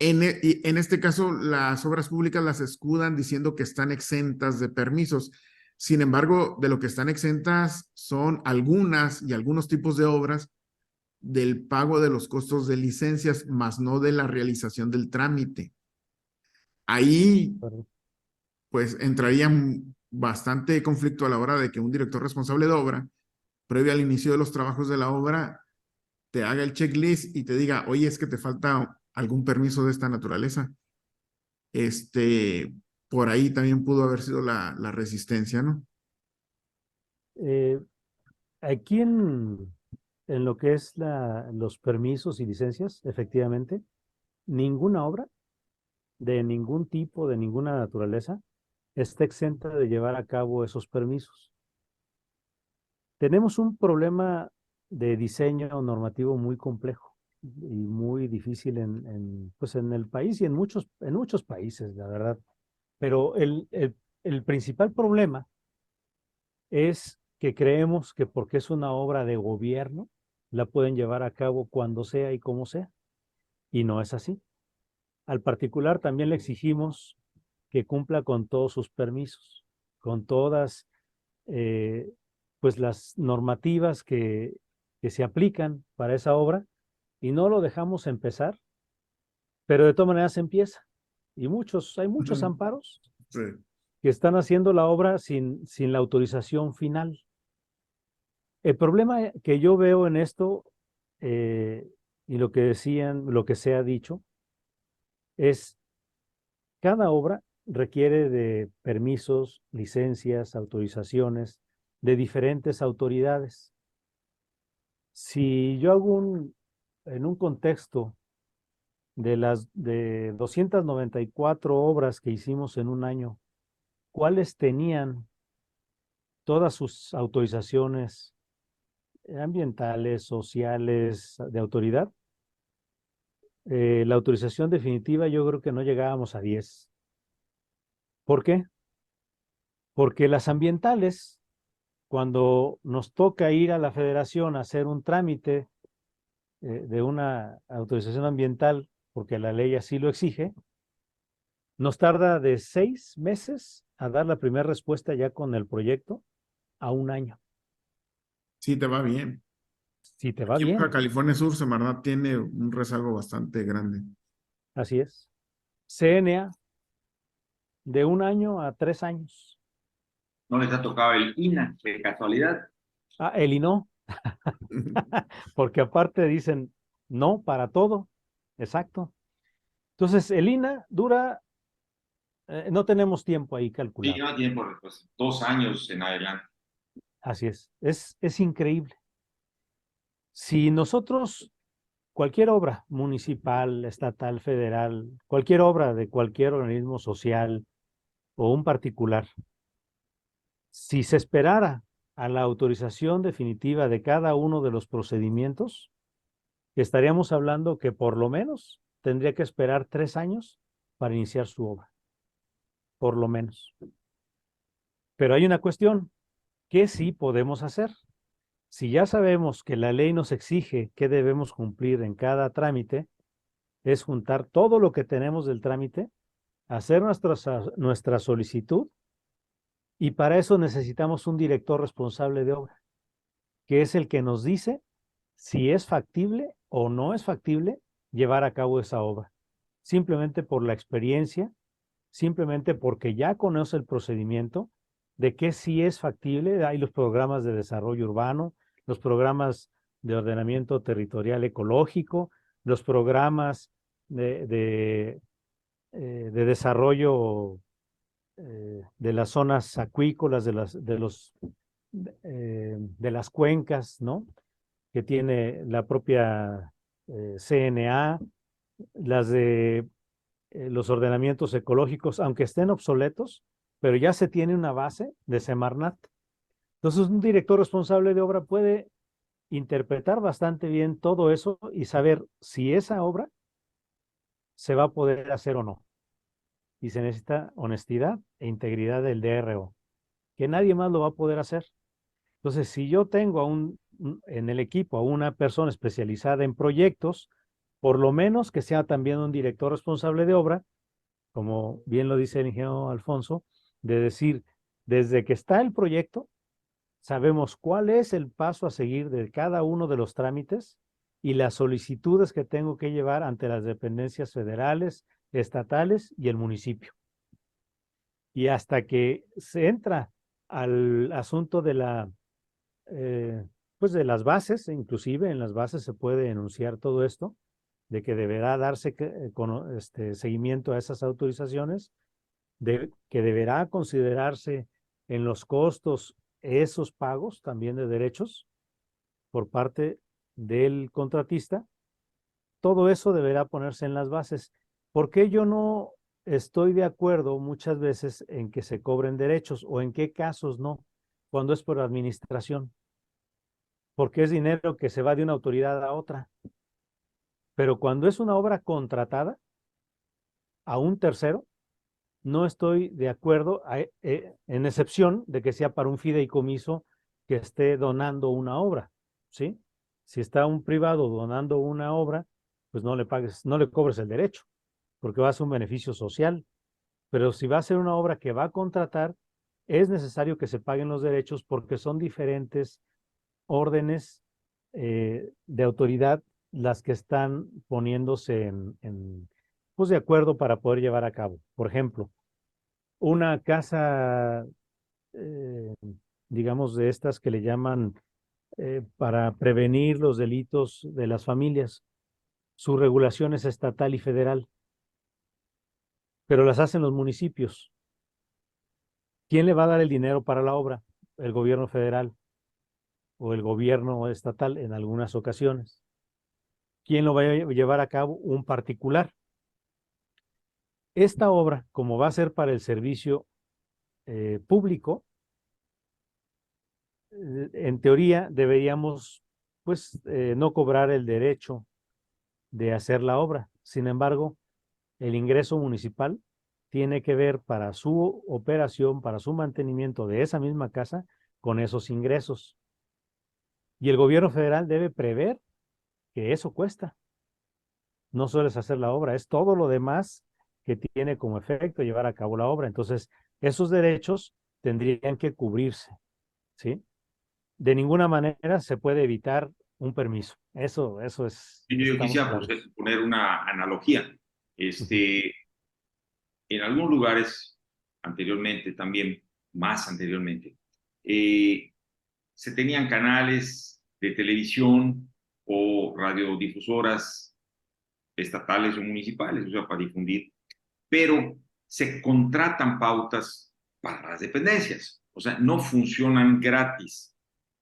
En este caso, las obras públicas las escudan diciendo que están exentas de permisos. Sin embargo, de lo que están exentas son algunas y algunos tipos de obras del pago de los costos de licencias, más no de la realización del trámite. Ahí, pues, entraría bastante conflicto a la hora de que un director responsable de obra, previo al inicio de los trabajos de la obra, te haga el checklist y te diga, oye, es que te falta algún permiso de esta naturaleza. Por ahí también pudo haber sido la resistencia, ¿no? Aquí en lo que es los permisos y licencias, efectivamente, ninguna obra de ningún tipo, de ninguna naturaleza, está exenta de llevar a cabo esos permisos. Tenemos un problema de diseño normativo muy complejo y muy difícil pues en el país y en muchos países, la verdad. Pero el principal problema es que creemos que porque es una obra de gobierno, la pueden llevar a cabo cuando sea y como sea. Y no es así. Al particular también le exigimos que cumpla con todos sus permisos, con todas pues las normativas que se aplican para esa obra, y no lo dejamos empezar, pero de todas maneras empieza. Y hay muchos amparos Sí. que están haciendo la obra sin la autorización final. El problema que yo veo en esto, y lo que se ha dicho, es cada obra requiere de permisos, licencias, autorizaciones de diferentes autoridades. Si yo hago en un contexto de las de 294 obras que hicimos en un año, ¿cuáles tenían todas sus autorizaciones ambientales, sociales, de autoridad? La autorización definitiva yo creo que no llegábamos a 10. ¿Por qué? Porque las ambientales, cuando nos toca ir a la federación a hacer un trámite de una autorización ambiental, porque la ley así lo exige, nos tarda de 6 meses a dar la primera respuesta ya con el proyecto a un año. Sí, te va bien. Si te va Aquí en bien, Baja California Sur, Semarnat tiene un rezago bastante grande. así es. CNA, de un año a 3 años. ¿No les ha tocado el INA de casualidad? Ah, el INO, porque aparte dicen no para todo. Exacto. Entonces, el INA dura, no tenemos tiempo ahí Sí, calculado. no tiempo, pues 2 años en adelante. Así es increíble. Si nosotros, cualquier obra municipal, estatal, federal, cualquier obra de cualquier organismo social o un particular, si se esperara a la autorización definitiva de cada uno de los procedimientos, estaríamos hablando que por lo menos tendría que esperar 3 años para iniciar su obra. Por lo menos. Pero hay una cuestión que sí podemos hacer. Si ya sabemos que la ley nos exige que debemos cumplir en cada trámite, es juntar todo lo que tenemos del trámite, hacer nuestra solicitud, y para eso necesitamos un director responsable de obra, que es el que nos dice si es factible o no es factible llevar a cabo esa obra, simplemente por la experiencia, simplemente porque ya conoce el procedimiento de que sí es factible. Hay los programas de desarrollo urbano, los programas de ordenamiento territorial ecológico, los programas de desarrollo de las zonas acuícolas, de las cuencas, ¿no? Que tiene la propia CNA, las de los ordenamientos ecológicos, aunque estén obsoletos, pero ya se tiene una base de Semarnat. Entonces, un director responsable de obra puede interpretar bastante bien todo eso y saber si esa obra se va a poder hacer o no. Y se necesita honestidad e integridad del DRO, que nadie más lo va a poder hacer. Entonces, si yo tengo en el equipo a una persona especializada en proyectos, por lo menos que sea también un director responsable de obra, como bien lo dice el ingeniero Alfonso, de decir, desde que está el proyecto, sabemos cuál es el paso a seguir de cada uno de los trámites y las solicitudes que tengo que llevar ante las dependencias federales, estatales y el municipio. Y hasta que se entra al asunto de pues de las bases, inclusive en las bases se puede enunciar todo esto, de que deberá darse seguimiento a esas autorizaciones, que deberá considerarse en los costos esos pagos también de derechos por parte del contratista. Todo eso deberá ponerse en las bases. ¿Por qué yo no estoy de acuerdo muchas veces en que se cobren derechos o en qué casos no? Cuando es por administración. Porque es dinero que se va de una autoridad a otra. Pero cuando es una obra contratada a un tercero, no estoy de acuerdo, en excepción de que sea para un fideicomiso que esté donando una obra, ¿sí? Si está un privado donando una obra, pues no le pagues, no le cobres el derecho, porque va a ser un beneficio social. Pero si va a ser una obra que va a contratar, es necesario que se paguen los derechos porque son diferentes órdenes de autoridad las que están poniéndose pues de acuerdo para poder llevar a cabo. Por ejemplo, una casa, eh, digamos, de estas que le llaman para prevenir los delitos de las familias. Su regulación es estatal y federal, pero las hacen los municipios. ¿Quién le va a dar el dinero para la obra? El gobierno federal o el gobierno estatal en algunas ocasiones. ¿Quién lo va a llevar a cabo? Un particular. Esta obra, como va a ser para el servicio público, en teoría deberíamos pues no cobrar el derecho de hacer la obra. Sin embargo, el ingreso municipal tiene que ver para su operación, para su mantenimiento de esa misma casa con esos ingresos. Y el gobierno federal debe prever que eso cuesta. No sueles hacer la obra, es todo lo demás que tiene como efecto llevar a cabo la obra. Entonces, esos derechos tendrían que cubrirse, ¿sí? De ninguna manera se puede evitar un permiso. Eso es, Y yo estamos quisiera claros. poner una analogía. En algunos lugares, anteriormente también, más anteriormente, se tenían canales de televisión o radiodifusoras estatales o municipales, o sea, para difundir, pero se contratan pautas para las dependencias, o sea, no funcionan gratis.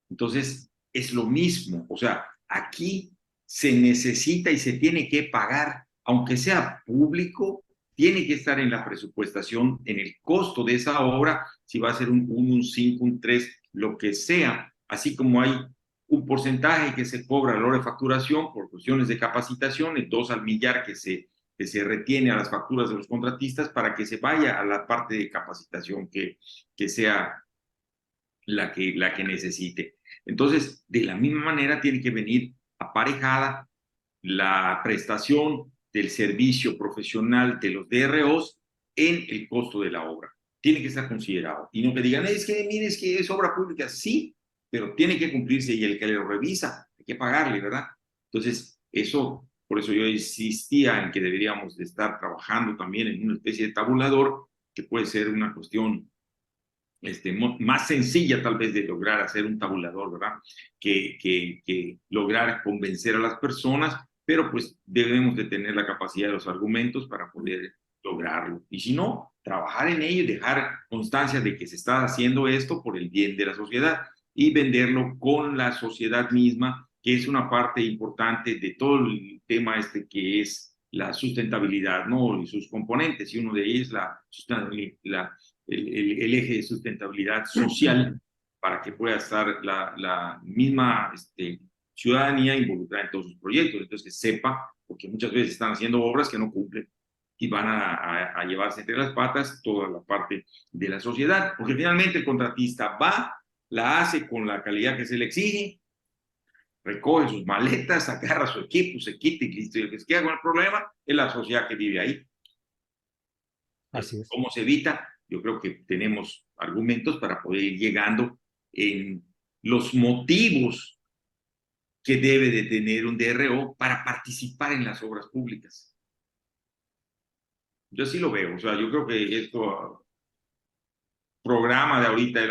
Entonces, es lo mismo, o sea, aquí se necesita y se tiene que pagar, aunque sea público, tiene que estar en la presupuestación, en el costo de esa obra, si va a ser un 1, un 5, un 3, lo que sea, así como hay un porcentaje que se cobra a la hora de facturación por cuestiones de capacitación, el 2 al millar que se retiene a las facturas de los contratistas para que se vaya a la parte de capacitación que sea la que necesite. Entonces, de la misma manera tiene que venir aparejada la prestación del servicio profesional de los DROs en el costo de la obra. Tiene que estar considerado. Y no que digan, es que, mire, es que es obra pública. Sí, pero tiene que cumplirse y el que lo revisa, hay que pagarle, ¿verdad? Entonces, eso, por eso yo insistía en que deberíamos de estar trabajando también en una especie de tabulador, que puede ser una cuestión más sencilla tal vez de lograr hacer un tabulador, ¿verdad? Que lograr convencer a las personas, pero pues debemos de tener la capacidad de los argumentos para poder lograrlo. Y si no, trabajar en ello y dejar constancia de que se está haciendo esto por el bien de la sociedad y venderlo con la sociedad misma, que es una parte importante de todo el tema que es la sustentabilidad, ¿no? Y sus componentes, y uno de ellos el eje de sustentabilidad social para que pueda estar la misma ciudadanía involucrada en todos sus proyectos, entonces que sepa, porque muchas veces están haciendo obras que no cumplen y van a llevarse entre las patas toda la parte de la sociedad, porque finalmente el contratista va, la hace con la calidad que se le exige, recoge sus maletas, agarra su equipo, se quita y listo, y el que se queda con el problema es la sociedad que vive ahí. Así es. ¿Cómo se evita? Yo creo que tenemos argumentos para poder ir llegando en los motivos que debe de tener un DRO para participar en las obras públicas. Yo así lo veo, o sea, yo creo que esto programa de ahorita,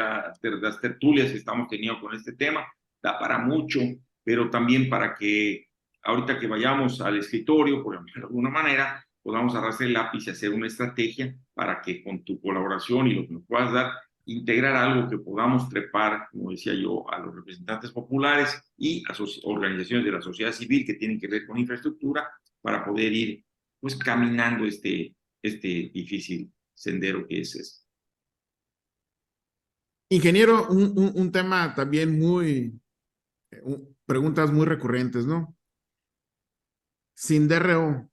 de las tertulias que estamos teniendo con este tema, da para mucho, pero también para que ahorita que vayamos al escritorio, por ejemplo, de alguna manera, podamos agarrar el lápiz y hacer una estrategia para que con tu colaboración y lo que nos puedas dar, integrar algo que podamos trepar, como decía yo, a los representantes populares y a organizaciones de la sociedad civil que tienen que ver con infraestructura para poder ir pues caminando este difícil sendero que es este. Ingeniero, un tema también preguntas muy recurrentes, ¿no? Sin DRO,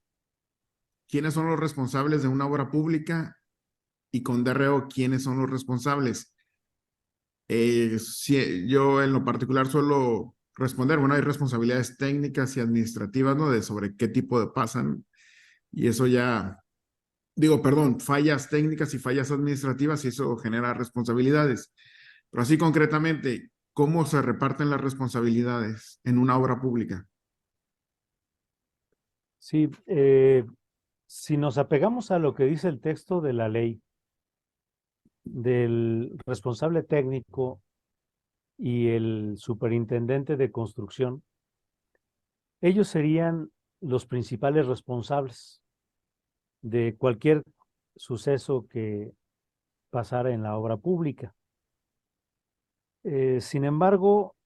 ¿quiénes son los responsables de una obra pública? Y con DRO, ¿quiénes son los responsables? Yo en lo particular suelo responder, bueno, hay responsabilidades técnicas y administrativas, ¿no? De sobre qué tipo de pasan. Y eso ya, digo, perdón, fallas técnicas y fallas administrativas y eso genera responsabilidades. Pero así concretamente, ¿cómo se reparten las responsabilidades en una obra pública? Sí, si nos apegamos a lo que dice el texto de la ley del responsable técnico y el superintendente de construcción, ellos serían los principales responsables de cualquier suceso que pasara en la obra pública. Sin embargo,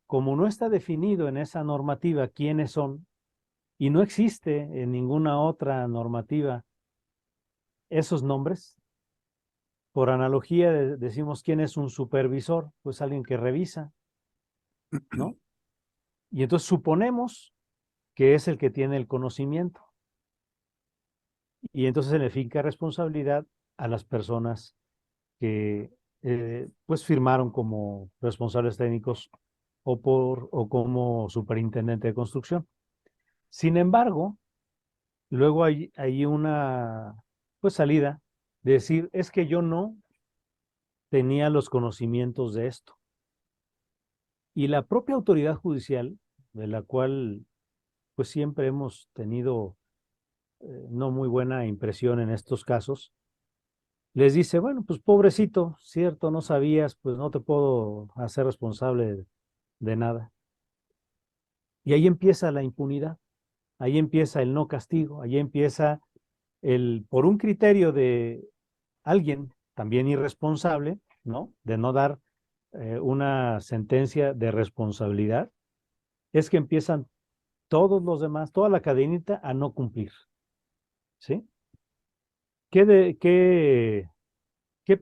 como no está definido en esa normativa quiénes son, y no existe en ninguna otra normativa esos nombres, por analogía decimos quién es un supervisor, pues alguien que revisa, ¿no? Y entonces suponemos que es el que tiene el conocimiento. Y entonces se le finca responsabilidad a las personas que pues firmaron como responsables técnicos o como superintendente de construcción. Sin embargo, luego hay una pues salida de decir, es que yo no tenía los conocimientos de esto. Y la propia autoridad judicial, de la cual pues siempre hemos tenido no muy buena impresión en estos casos, les dice, bueno, pues pobrecito, cierto, no sabías, pues no te puedo hacer responsable de nada. Y ahí empieza la impunidad, ahí empieza el no castigo, ahí empieza por un criterio de alguien también irresponsable, ¿no? De no dar una sentencia de responsabilidad, es que empiezan todos los demás, toda la cadenita a no cumplir, ¿sí? ¿Qué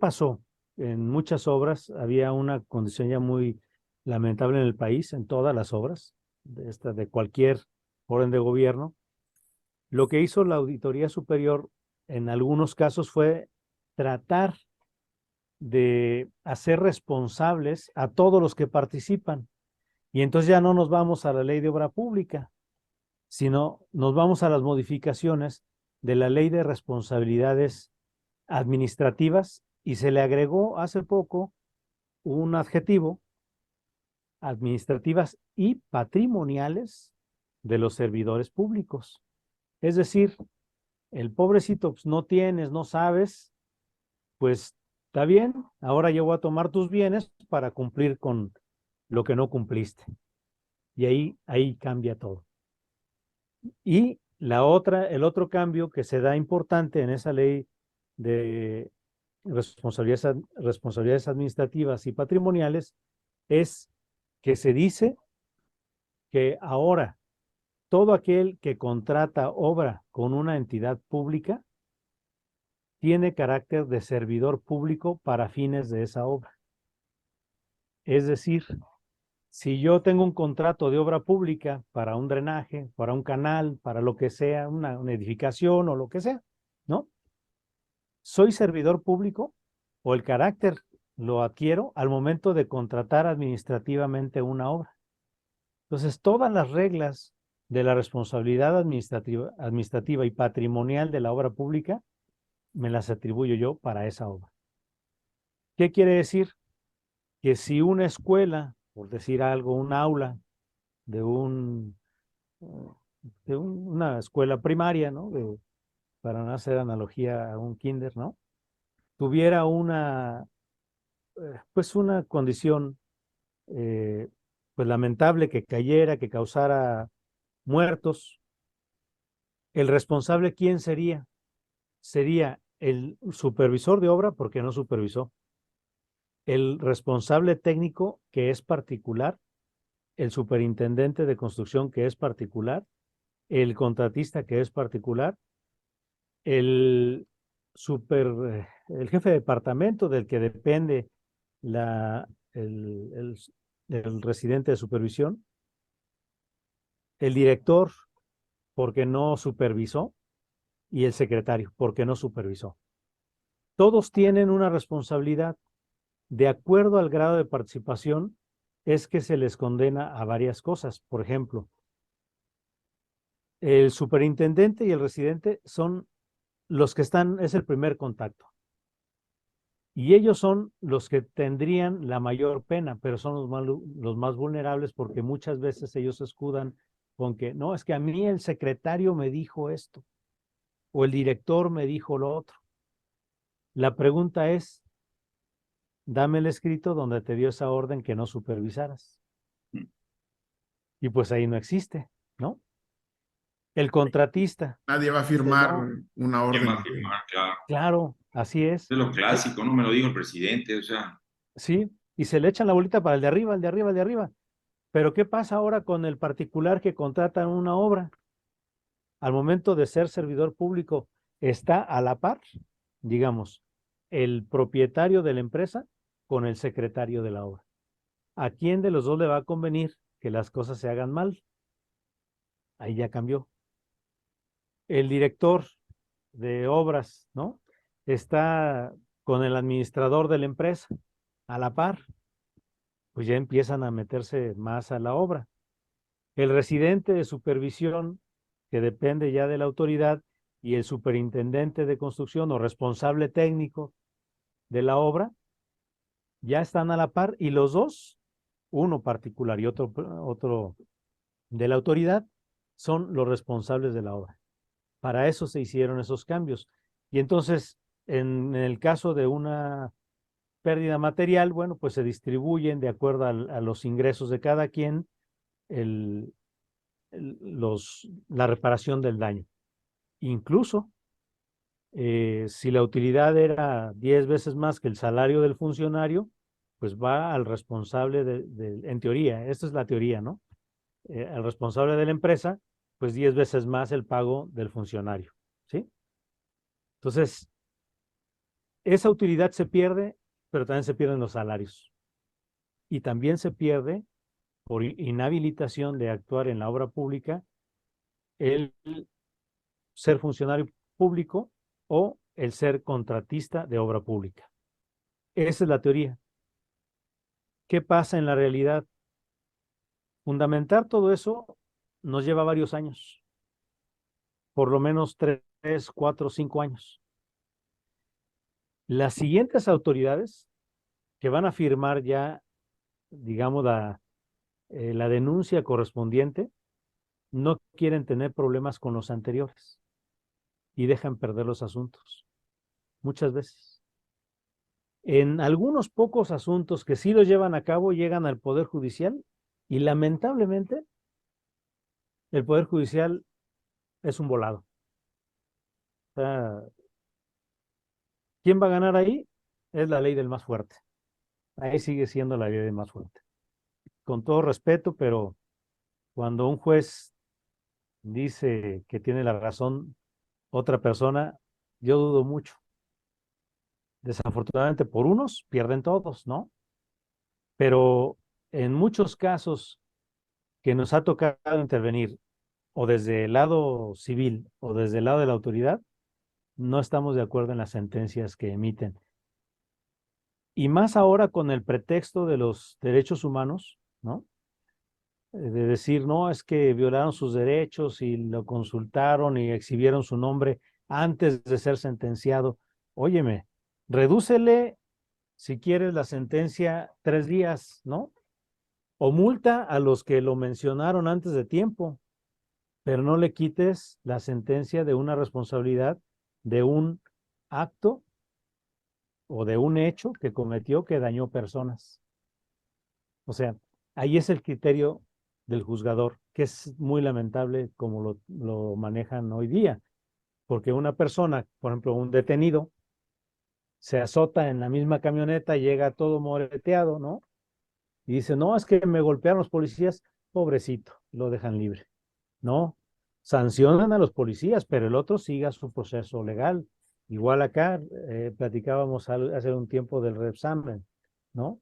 pasó? En muchas obras había una condición ya muy lamentable en el país, en todas las obras, de cualquier orden de gobierno. Lo que hizo la Auditoría Superior en algunos casos fue tratar de hacer responsables a todos los que participan. Y entonces ya no nos vamos a la ley de obra pública, sino nos vamos a las modificaciones de la ley de responsabilidades administrativas y se le agregó hace poco un adjetivo, administrativas y patrimoniales de los servidores públicos. Es decir, el pobrecito, pues no tienes, no sabes, pues está bien, ahora yo voy a tomar tus bienes para cumplir con lo que no cumpliste. Y ahí cambia todo. Y el otro cambio que se da importante en esa ley de responsabilidades administrativas y patrimoniales es que se dice que ahora todo aquel que contrata obra con una entidad pública tiene carácter de servidor público para fines de esa obra. Es decir, Si yo tengo un contrato de obra pública para un drenaje, para un canal, para lo que sea, una edificación o lo que sea, ¿no? ¿Soy servidor público o el carácter lo adquiero al momento de contratar administrativamente una obra? Entonces, todas las reglas de la responsabilidad administrativa y patrimonial de la obra pública me las atribuyo yo para esa obra. ¿Qué quiere decir? Que si una escuela, por decir algo, un aula de una escuela primaria, ¿no? Para no hacer analogía a un kinder, ¿no? Tuviera pues una condición, pues lamentable, que cayera, que causara muertos, ¿el responsable quién sería? Sería el supervisor de obra, porque no supervisó, el responsable técnico, que es particular, el superintendente de construcción, que es particular, el contratista, que es particular, el el jefe de departamento del que depende la, el residente de supervisión, el director, porque no supervisó, y el secretario, porque no supervisó. Todos tienen una responsabilidad. De acuerdo al grado de participación, es que se les condena a varias cosas. Por ejemplo, el superintendente y el residente son los que están, es el primer contacto. Y ellos son los que tendrían la mayor pena, pero son los más vulnerables, porque muchas veces ellos se escudan con que, no, es que a mí el secretario me dijo esto, o el director me dijo lo otro. La pregunta es, dame el escrito donde te dio esa orden que no supervisaras. Y pues ahí no existe, ¿no? El contratista. Nadie va a Dice, firmar no, una ¿Quién va orden. a firmar? Claro. claro, así es. Es lo clásico, no me lo dijo el presidente, o sea, Sí, y se le echan la bolita para el de arriba, el de arriba, el de arriba. Pero ¿qué pasa ahora con el particular que contrata una obra? Al momento de ser servidor público, está a la par, digamos, el propietario de la empresa con el secretario de la obra. ¿A quién de los dos le va a convenir que las cosas se hagan mal? Ahí ya cambió. El director de obras, ¿no? Está con el administrador de la empresa a la par, pues ya empiezan a meterse más a la obra. El residente de supervisión, que depende ya de la autoridad, y el superintendente de construcción o responsable técnico de la obra, ya están a la par, y los dos, uno particular y otro de la autoridad, son los responsables de la obra. Para eso se hicieron esos cambios. Y entonces, en el caso de una pérdida material, bueno, pues se distribuyen de acuerdo a los ingresos de cada quien el, la reparación del daño. Incluso, si la utilidad era 10 veces más que el salario del funcionario, pues va al responsable en teoría, esta es la teoría, ¿no? Al responsable de la empresa, pues 10 veces más el pago del funcionario, ¿sí? Entonces, esa utilidad se pierde, pero también se pierden los salarios. Y también se pierde, por inhabilitación de actuar en la obra pública, el ser funcionario público o el ser contratista de obra pública. Esa es la teoría. ¿Qué pasa en la realidad? Fundamentar todo eso nos lleva varios años, por lo menos 3, 4, 5 años. Las siguientes autoridades que van a firmar ya, digamos, la denuncia correspondiente, no quieren tener problemas con los anteriores y dejan perder los asuntos, muchas veces. En algunos pocos asuntos que sí los llevan a cabo, llegan al Poder Judicial, y lamentablemente el Poder Judicial es un volado. O sea, ¿quién va a ganar ahí? Es la ley del más fuerte. Ahí sigue siendo la ley del más fuerte. Con todo respeto, pero cuando un juez dice que tiene la razón otra persona, yo dudo mucho. Desafortunadamente por unos pierden todos, ¿no? Pero en muchos casos que nos ha tocado intervenir, o desde el lado civil o desde el lado de la autoridad, no estamos de acuerdo en las sentencias que emiten. Y más ahora con el pretexto de los derechos humanos, ¿no? De decir, no, es que violaron sus derechos y lo consultaron y exhibieron su nombre antes de ser sentenciado. Óyeme, redúcele, si quieres, la sentencia 3 días, ¿no? O multa a los que lo mencionaron antes de tiempo, pero no le quites la sentencia de una responsabilidad de un acto o de un hecho que cometió que dañó personas. O sea, ahí es el criterio del juzgador, que es muy lamentable como lo manejan hoy día, porque una persona, por ejemplo, un detenido, se azota en la misma camioneta, llega todo moreteado, ¿no? Y dice, no, es que me golpearon los policías, pobrecito, lo dejan libre. No, sancionan a los policías, pero el otro siga su proceso legal. Igual acá, platicábamos hace un tiempo del reexamen, ¿no?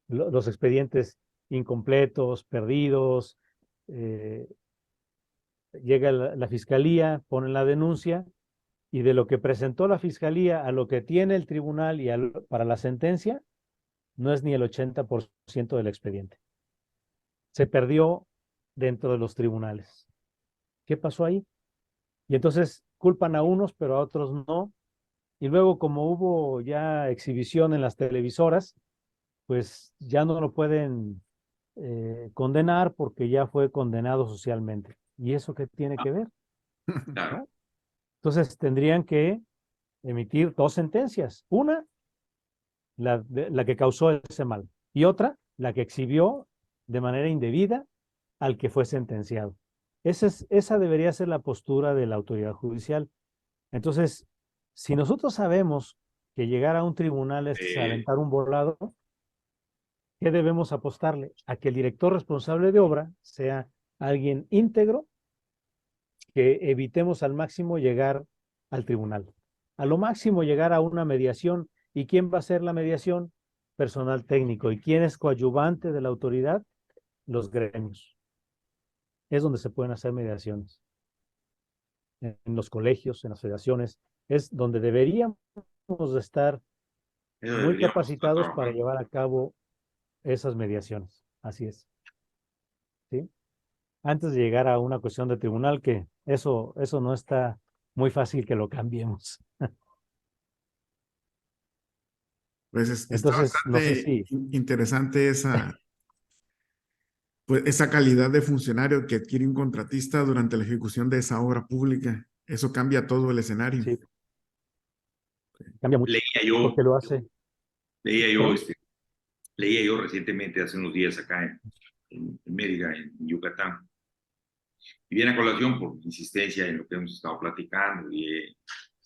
Los expedientes incompletos, perdidos, eh, llega la fiscalía, pone la denuncia y de lo que presentó la fiscalía a lo que tiene el tribunal y para la sentencia, no es ni el 80% del expediente. Se perdió dentro de los tribunales. ¿Qué pasó ahí? Y entonces culpan a unos, pero a otros no. Y luego, como hubo ya exhibición en las televisoras, pues ya no lo pueden condenar porque ya fue condenado socialmente. ¿Y eso qué tiene que ver? Claro. ¿No? Entonces tendrían que emitir 2 sentencias. Una, la que causó ese mal. Y otra, la que exhibió de manera indebida al que fue sentenciado. Esa debería ser la postura de la autoridad judicial. Entonces, si nosotros sabemos que llegar a un tribunal es aventar un volado, ¿qué debemos apostarle? A que el director responsable de obra sea alguien íntegro, que evitemos al máximo llegar al tribunal. A lo máximo llegar a una mediación. ¿Y quién va a hacer la mediación? Personal técnico. ¿Y quién es coadyuvante de la autoridad? Los gremios. Es donde se pueden hacer mediaciones. En los colegios, en las federaciones, es donde deberíamos de estar Eso muy deberíamos estar capacitados para trabajando. llevar a cabo esas mediaciones. Así es. ¿Sí? Antes de llegar a una cuestión de tribunal, que eso no está muy fácil que lo cambiemos. Pues está Entonces, no sé bastante si, interesante pues, esa calidad de funcionario que adquiere un contratista durante la ejecución de esa obra pública. Eso cambia todo el escenario. sí, cambia mucho, Leía yo, porque lo hace. leía yo, ¿Perdón? este, leía yo recientemente, hace unos días acá en Mérida, en Yucatán, y viene a colación por insistencia en lo que hemos estado platicando y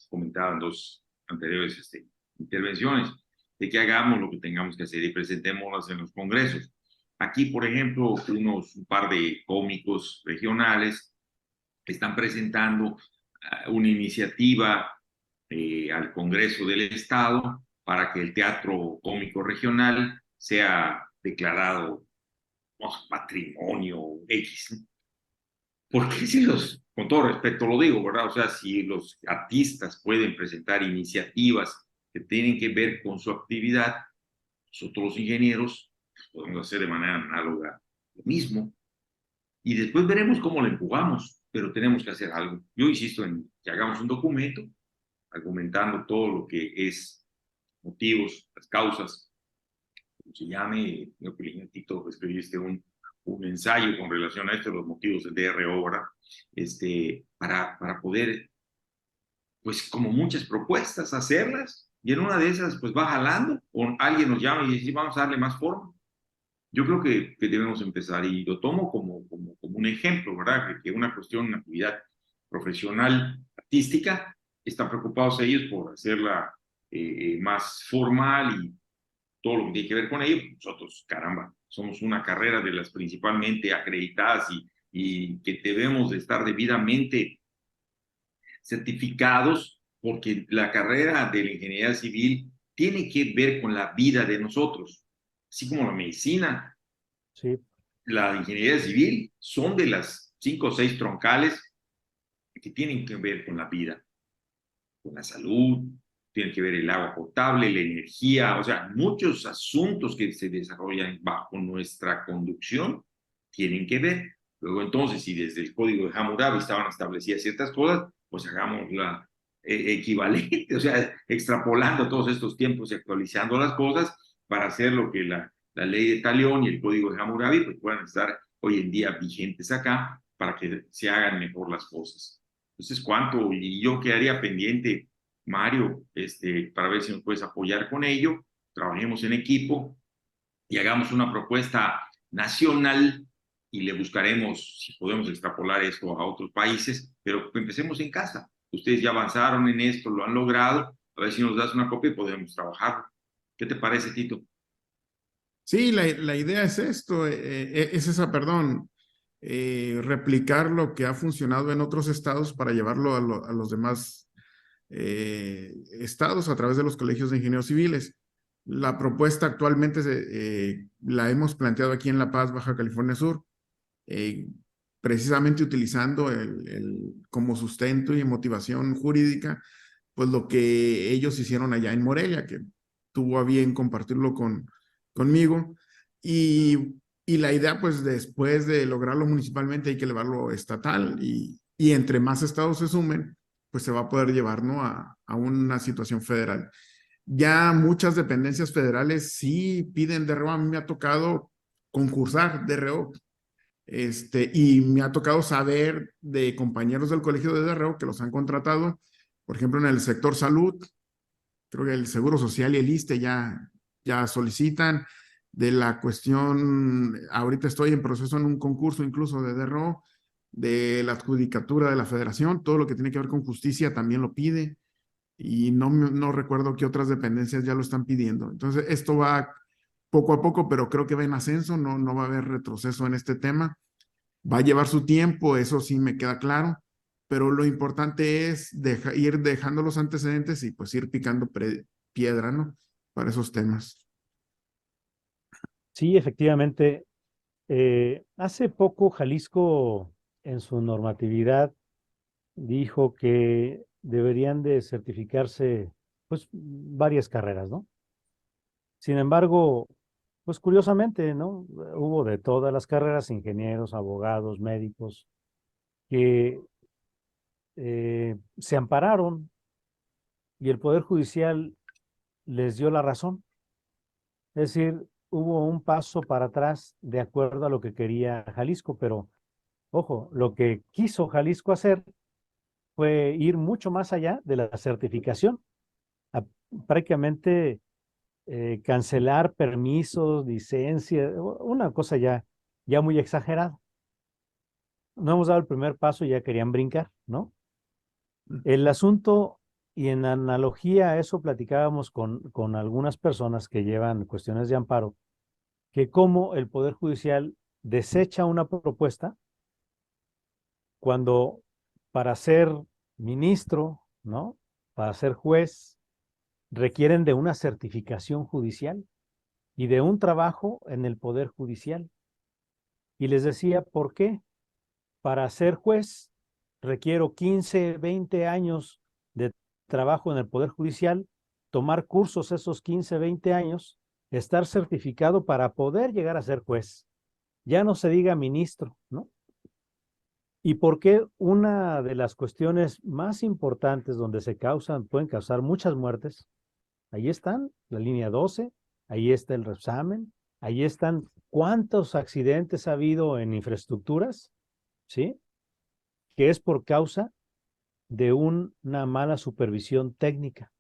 comentado en 2 anteriores intervenciones, de que hagamos lo que tengamos que hacer y presentémoslas en los congresos. Aquí, por ejemplo, un par de cómicos regionales están presentando una iniciativa al Congreso del Estado para que el teatro cómico regional sea declarado patrimonio X. ¿Por qué si con todo respeto lo digo, ¿verdad? O sea, si los artistas pueden presentar iniciativas que tienen que ver con su actividad, nosotros los ingenieros pues, podemos hacer de manera análoga lo mismo. Y después veremos cómo lo empujamos, pero tenemos que hacer algo. Yo insisto en que hagamos un documento argumentando todo lo que es motivos, las causas, como se llame, creo que en Tito escribiste un ensayo con relación a esto, los motivos del DR obra, para poder, pues como muchas propuestas, hacerlas, y en una de esas, pues va jalando, o alguien nos llama y dice, vamos a darle más forma. Yo creo que debemos empezar, y lo tomo como un ejemplo, ¿verdad? Que una cuestión, una actividad profesional, artística, están preocupados ellos por hacerla más formal y todo lo que tiene que ver con ello. Nosotros, caramba, somos una carrera de las principalmente acreditadas y que debemos de estar debidamente certificados porque la carrera de la ingeniería civil tiene que ver con la vida de nosotros, así como la medicina. Sí, La ingeniería civil son de las 5 o 6 troncales que tienen que ver con la vida, con la salud, tienen que ver el agua potable, la energía, o sea, muchos asuntos que se desarrollan bajo nuestra conducción tienen que ver. Luego entonces, si desde el código de Hammurabi estaban establecidas ciertas cosas, pues hagamos la equivalente, o sea, extrapolando todos estos tiempos y actualizando las cosas para hacer lo que la ley de Talión y el código de Hammurabi pues puedan estar hoy en día vigentes acá para que se hagan mejor las cosas. Entonces, ¿cuánto? Y yo quedaría pendiente, Mario, para ver si nos puedes apoyar con ello, trabajemos en equipo y hagamos una propuesta nacional y le buscaremos si podemos extrapolar esto a otros países, pero empecemos en casa. Ustedes ya avanzaron en esto, lo han logrado, a ver si nos das una copia y podemos trabajar. ¿Qué te parece, Tito? Sí, la idea es esto, es esa, perdón, replicar lo que ha funcionado en otros estados para llevarlo a los demás estados a través de los colegios de ingenieros civiles. La propuesta actualmente la hemos planteado aquí en La Paz, Baja California Sur, eh, precisamente utilizando como sustento y motivación jurídica, pues lo que ellos hicieron allá en Morelia, que tuvo a bien compartirlo conmigo. Y la idea, pues después de lograrlo municipalmente, hay que elevarlo estatal y entre más estados se sumen, pues se va a poder llevar, ¿no? A una situación federal. Ya muchas dependencias federales sí piden DRO. A mí me ha tocado concursar DRO. Y me ha tocado saber de compañeros del colegio de DRO que los han contratado, por ejemplo, en el sector salud. Creo que el Seguro Social y el ISSSTE ya solicitan. De la cuestión, ahorita estoy en proceso en un concurso incluso de DRO, de la adjudicatura de la federación, todo lo que tiene que ver con justicia también lo pide, y no recuerdo qué otras dependencias ya lo están pidiendo. Entonces, esto va poco a poco, pero creo que va en ascenso, no va a haber retroceso en este tema. Va a llevar su tiempo, eso sí me queda claro, pero lo importante es ir dejando los antecedentes y pues ir picando piedra, ¿no? Para esos temas. sí, efectivamente. Hace poco Jalisco en su normatividad dijo que deberían de certificarse pues varias carreras, ¿no? Sin embargo, pues curiosamente, ¿no? Hubo de todas las carreras, ingenieros, abogados, médicos, que se ampararon y el Poder Judicial les dio la razón. Es decir, hubo un paso para atrás de acuerdo a lo que quería Jalisco, pero ojo, lo que quiso Jalisco hacer fue ir mucho más allá de la certificación, a prácticamente cancelar permisos, licencias, una cosa ya muy exagerada. No hemos dado el primer paso y ya querían brincar, ¿no? El asunto, y en analogía a eso platicábamos con algunas personas que llevan cuestiones de amparo, que cómo el Poder Judicial desecha una propuesta cuando para ser ministro, ¿no? Para ser juez, requieren de una certificación judicial y de un trabajo en el Poder Judicial. Y les decía, ¿por qué? Para ser juez requiero 15, 20 años de trabajo en el Poder Judicial, tomar cursos esos 15, 20 años, estar certificado para poder llegar a ser juez. Ya no se diga ministro, ¿no? ¿Y por qué una de las cuestiones más importantes donde pueden causar muchas muertes? Ahí están, la línea 12, ahí está el Repsamen, ahí están cuántos accidentes ha habido en infraestructuras, ¿sí? Que es por causa de una mala supervisión técnica,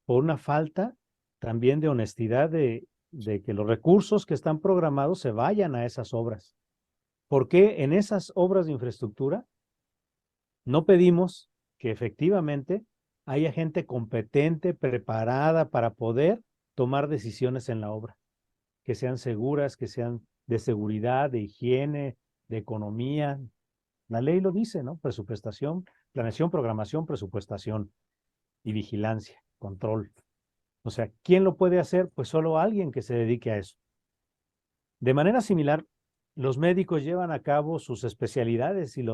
por una falta también de honestidad de que los recursos que están programados se vayan a esas obras. ¿Por qué en esas obras de infraestructura no pedimos que efectivamente haya gente competente, preparada para poder tomar decisiones en la obra, que sean seguras, que sean de seguridad, de higiene, de economía? La ley lo dice, ¿no? Presupuestación, planeación, programación, presupuestación y vigilancia, control. O sea, ¿quién lo puede hacer? Pues solo alguien que se dedique a eso. De manera similar, los médicos llevan a cabo sus especialidades y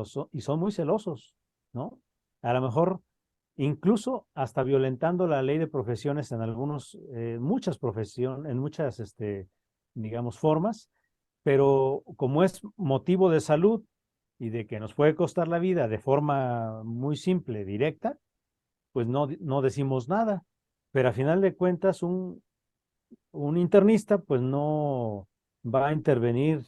son muy celosos, ¿no? A lo mejor incluso hasta violentando la ley de profesiones en muchas profesiones, en muchas, digamos, formas, pero como es motivo de salud y de que nos puede costar la vida de forma muy simple, directa, pues no decimos nada. Pero a final de cuentas, un internista, pues no va a intervenir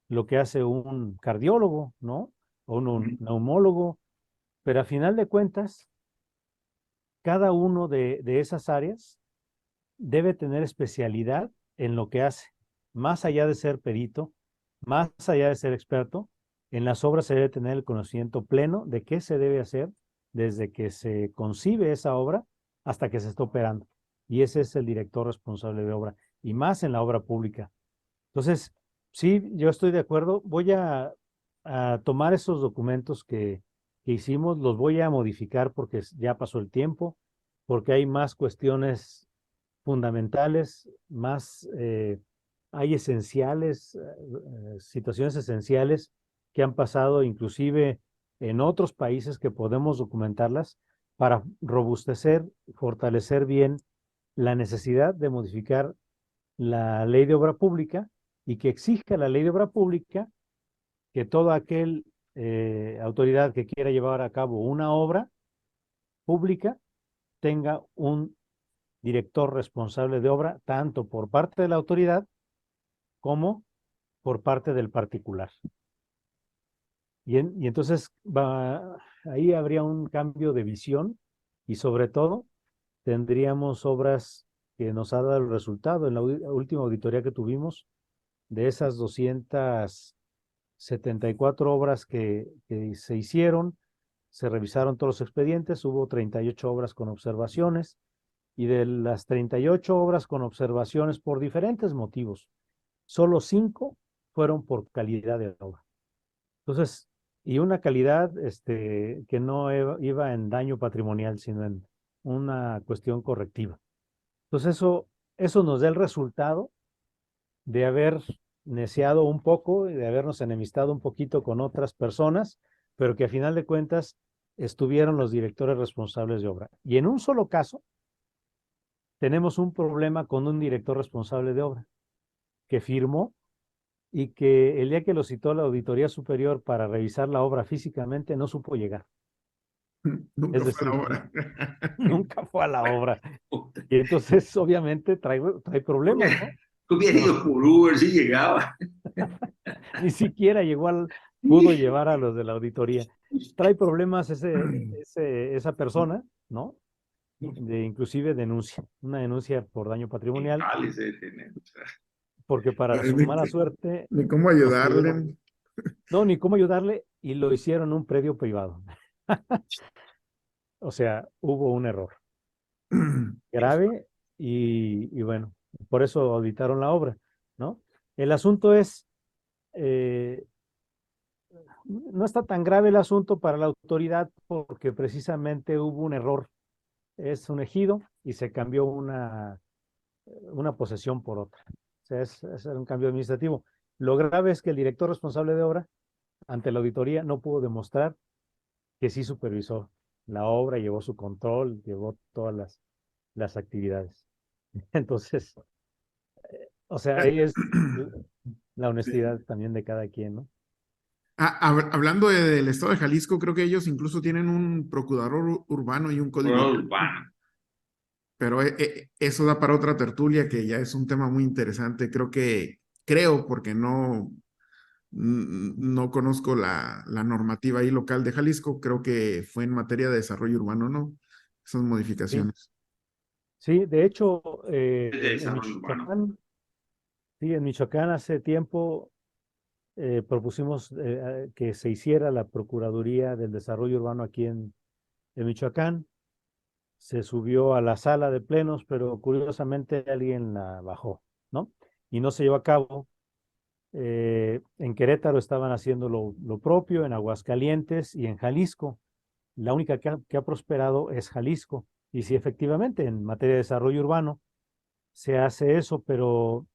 lo que hace un cardiólogo, ¿no? O un neumólogo, pero a final de cuentas, cada uno de esas áreas debe tener especialidad en lo que hace, más allá de ser perito, más allá de ser experto, en las obras se debe tener el conocimiento pleno de qué se debe hacer desde que se concibe esa obra hasta que se está operando. Y ese es el director responsable de obra, y más en la obra pública. Entonces, sí, yo estoy de acuerdo. Voy a tomar esos documentos que hicimos, los voy a modificar porque ya pasó el tiempo, porque hay más cuestiones fundamentales, hay situaciones esenciales que han pasado inclusive en otros países que podemos documentarlas para robustecer, fortalecer bien la necesidad de modificar la ley de obra pública y que exija la ley de obra pública que toda aquel autoridad que quiera llevar a cabo una obra pública tenga un director responsable de obra, tanto por parte de la autoridad como por parte del particular. Y entonces ahí habría un cambio de visión y sobre todo tendríamos obras que nos ha dado el resultado. En la última auditoría que tuvimos, de esas 274 obras que se hicieron, se revisaron todos los expedientes, hubo 38 obras con observaciones, y de las 38 obras con observaciones por diferentes motivos, solo 5 fueron por calidad de obra. Entonces, y una calidad que no iba en daño patrimonial, sino en una cuestión correctiva. Entonces, eso nos da el resultado de haber neciado un poco y de habernos enemistado un poquito con otras personas, pero que a final de cuentas estuvieron los directores responsables de obra. Y en un solo caso, tenemos un problema con un director responsable de obra que firmó y que el día que lo citó la Auditoría Superior para revisar la obra físicamente no supo llegar. Nunca Es fue decir, la hora. nunca fue a la obra. Y entonces obviamente trae problemas, ¿no? Hubiera ido por Uber, sí llegaba. Ni siquiera pudo llevar a los de la auditoría. Trae problemas esa persona, ¿no? Inclusive una denuncia por daño patrimonial, Legales de tener, o sea, porque para su mala suerte Ni cómo nos tuvieron, ayudarle. no, ni cómo ayudarle, y lo hicieron en un predio privado. O sea, hubo un error grave y bueno, por eso auditaron la obra, ¿no? El asunto eh, no está tan grave el asunto para la autoridad porque precisamente hubo un error. Es un ejido y se cambió una posesión por otra. O sea, es un cambio administrativo. Lo grave es que el director responsable de obra, ante la auditoría, no pudo demostrar que sí supervisó la obra, llevó su control, llevó todas las actividades. Entonces, o sea, ahí es la honestidad Sí. también de cada quien, ¿no? Hablando del estado de Jalisco, creo que ellos incluso tienen un procurador urbano y un código ético, urbano. pero eso da para otra tertulia que ya es un tema muy interesante. Creo, porque no conozco la normativa ahí local de Jalisco, creo que fue en materia de desarrollo urbano, ¿no? Esas Sí, modificaciones. sí, de hecho, Es de en desarrollo urbano. Michoacán, sí, en Michoacán hace tiempo propusimos que se hiciera la Procuraduría del Desarrollo Urbano aquí en Michoacán. Se subió a la sala de plenos, pero curiosamente alguien la bajó, ¿no? Y no se llevó a cabo. En Querétaro estaban haciendo lo propio, en Aguascalientes y en Jalisco. La única que ha prosperado es Jalisco. Y sí, efectivamente, en materia de desarrollo urbano se hace eso, pero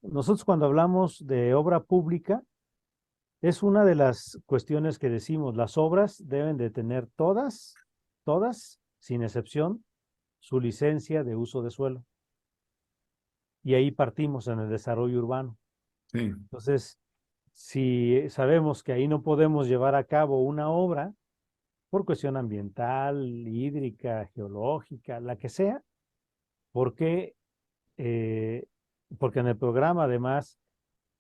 nosotros cuando hablamos de obra pública, es una de las cuestiones que decimos, las obras deben de tener todas, sin excepción, su licencia de uso de suelo. Y ahí partimos en el desarrollo urbano. Sí. Entonces, si sabemos que ahí no podemos llevar a cabo una obra por cuestión ambiental, hídrica, geológica, la que sea, porque, porque en el programa, además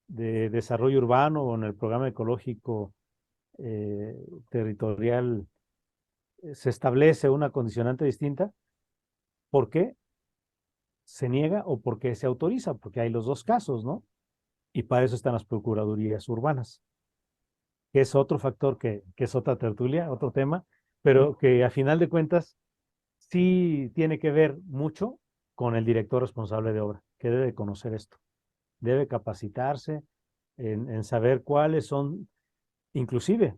de desarrollo urbano o en el programa ecológico territorial, se establece una condicionante distinta, ¿por qué se niega o por qué se autoriza? Porque hay los dos casos, ¿no? Y para eso están las procuradurías urbanas, que es otro factor que es otra tertulia, otro tema, pero que a final de cuentas sí tiene que ver mucho con el director responsable de obra, que debe conocer esto, debe capacitarse en saber cuáles son, inclusive,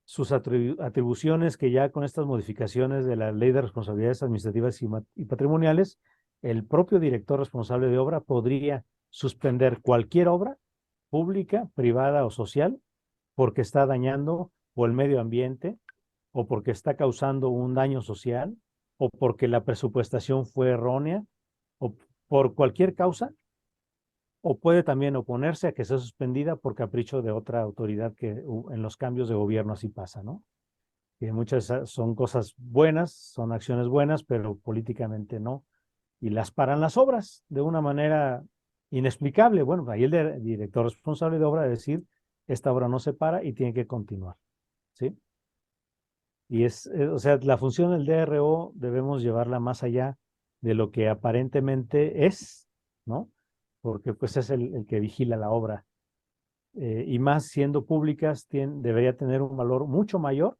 sus atribuciones que ya con estas modificaciones de la Ley de Responsabilidades Administrativas y Patrimoniales, el propio director responsable de obra podría suspender cualquier obra pública, privada o social porque está dañando o el medio ambiente o porque está causando un daño social o porque la presupuestación fue errónea o por cualquier causa, o puede también oponerse a que sea suspendida por capricho de otra autoridad que en los cambios de gobierno así pasa, ¿no? Que muchas son cosas buenas, son acciones buenas, pero políticamente no. Y las paran las obras de una manera inexplicable. Bueno, ahí el director responsable de obra de decir, esta obra no se para y tiene que continuar, ¿sí? Y o sea, la función del DRO debemos llevarla más allá de lo que aparentemente es, ¿no? Porque pues es el que vigila la obra. Y más siendo públicas, debería tener un valor mucho mayor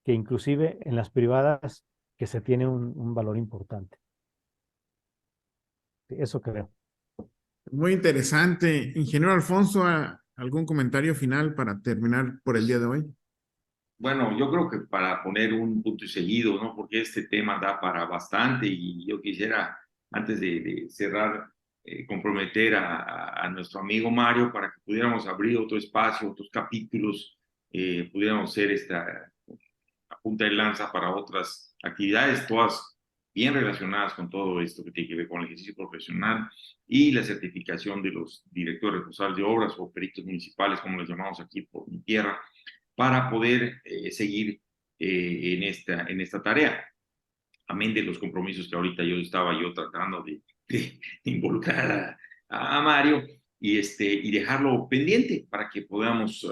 que inclusive en las privadas, que se tiene un valor importante. Eso creo. Muy interesante. Ingeniero Alfonso, ¿algún comentario final para terminar por el día de hoy? Bueno, yo creo que para poner un punto y seguido, ¿no? Porque este tema da para bastante y yo quisiera, antes de cerrar, comprometer a nuestro amigo Mario para que pudiéramos abrir otro espacio, otros capítulos, pudiéramos ser esta la punta de lanza para otras actividades, todas bien relacionadas con todo esto que tiene que ver con el ejercicio profesional y la certificación de los directores responsables de obras o peritos municipales, como les llamamos aquí por mi tierra, para poder seguir en esta tarea. Amén de los compromisos que ahorita estaba tratando de involucrar a Mario y dejarlo pendiente para que podamos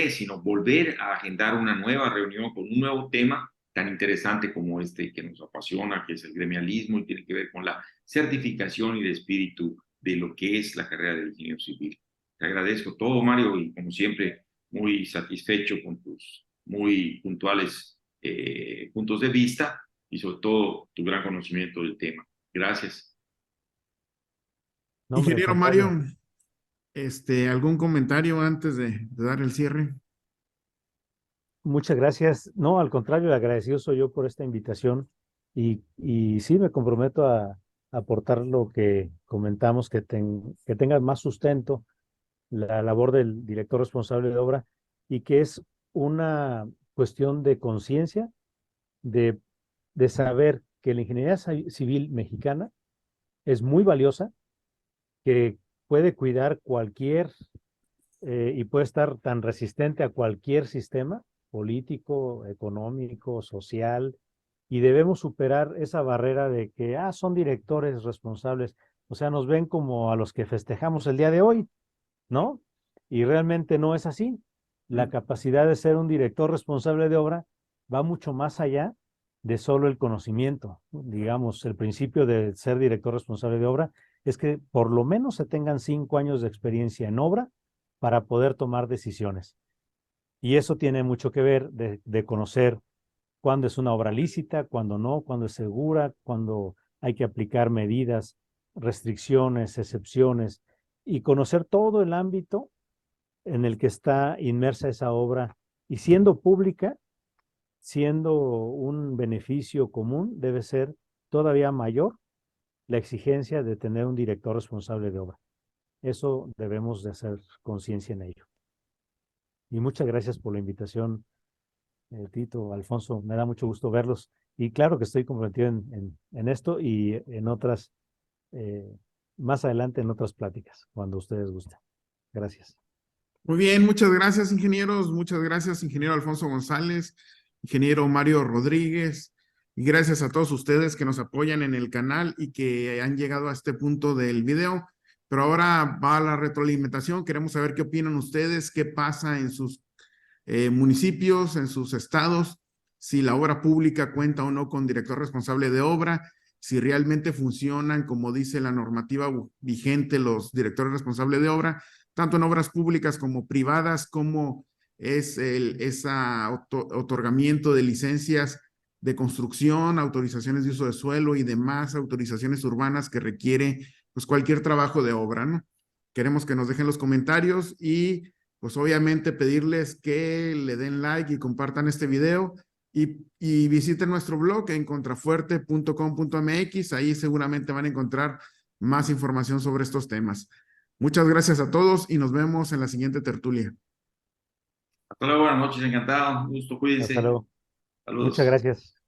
sino volver a agendar una nueva reunión con un nuevo tema tan interesante como este que nos apasiona, que es el gremialismo y tiene que ver con la certificación y el espíritu de lo que es la carrera de ingeniero civil. Te agradezco todo, Mario, y como siempre, muy satisfecho con tus muy puntuales puntos de vista y sobre todo tu gran conocimiento del tema. Gracias. No, hombre, al Ingeniero Mario, contrario. ¿algún comentario antes de dar el cierre? Muchas gracias. No, al contrario, agradecido soy yo por esta invitación y sí me comprometo a aportar lo que comentamos, que tenga más sustento la labor del director responsable de obra y que es una cuestión de conciencia, de, de saber que la ingeniería civil mexicana es muy valiosa, que puede cuidar cualquier y puede estar tan resistente a cualquier sistema político, económico, social, y debemos superar esa barrera de que, son directores responsables, o sea, nos ven como a los que festejamos el día de hoy, ¿no? Y realmente no es así. La capacidad de ser un director responsable de obra va mucho más allá de solo el conocimiento. Digamos, el principio de ser director responsable de obra es que por lo menos se tengan 5 años de experiencia en obra para poder tomar decisiones. Y eso tiene mucho que ver de conocer cuándo es una obra lícita, cuándo no, cuándo es segura, cuándo hay que aplicar medidas, restricciones, excepciones, y conocer todo el ámbito en el que está inmersa esa obra. Y siendo pública, siendo un beneficio común, debe ser todavía mayor la exigencia de tener un director responsable de obra. Eso debemos de hacer conciencia en ello. Y muchas gracias por la invitación, Tito, Alfonso, me da mucho gusto verlos. Y claro que estoy comprometido en esto y en otras, más adelante en otras pláticas, cuando ustedes gusten. Gracias. Muy bien, muchas gracias, ingenieros. Muchas gracias, ingeniero Alfonso González, ingeniero Mario Rodríguez. Y gracias a todos ustedes que nos apoyan en el canal y que han llegado a este punto del video. Pero ahora va la retroalimentación. Queremos saber qué opinan ustedes, qué pasa en sus municipios, en sus estados, si la obra pública cuenta o no con director responsable de obra, si realmente funcionan como dice la normativa vigente los directores responsables de obra, tanto en obras públicas como privadas, como es ese otorgamiento de licencias de construcción, autorizaciones de uso de suelo y demás autorizaciones urbanas que requiere pues cualquier trabajo de obra, ¿no? Queremos que nos dejen los comentarios y pues obviamente pedirles que le den like y compartan este video y visiten nuestro blog en contrafuerte.com.mx. Ahí seguramente van a encontrar más información sobre estos temas. Muchas gracias a todos y nos vemos en la siguiente tertulia. Hasta luego, buenas noches, encantado, un gusto, Hasta cuídense. luego. Saludos. Muchas gracias.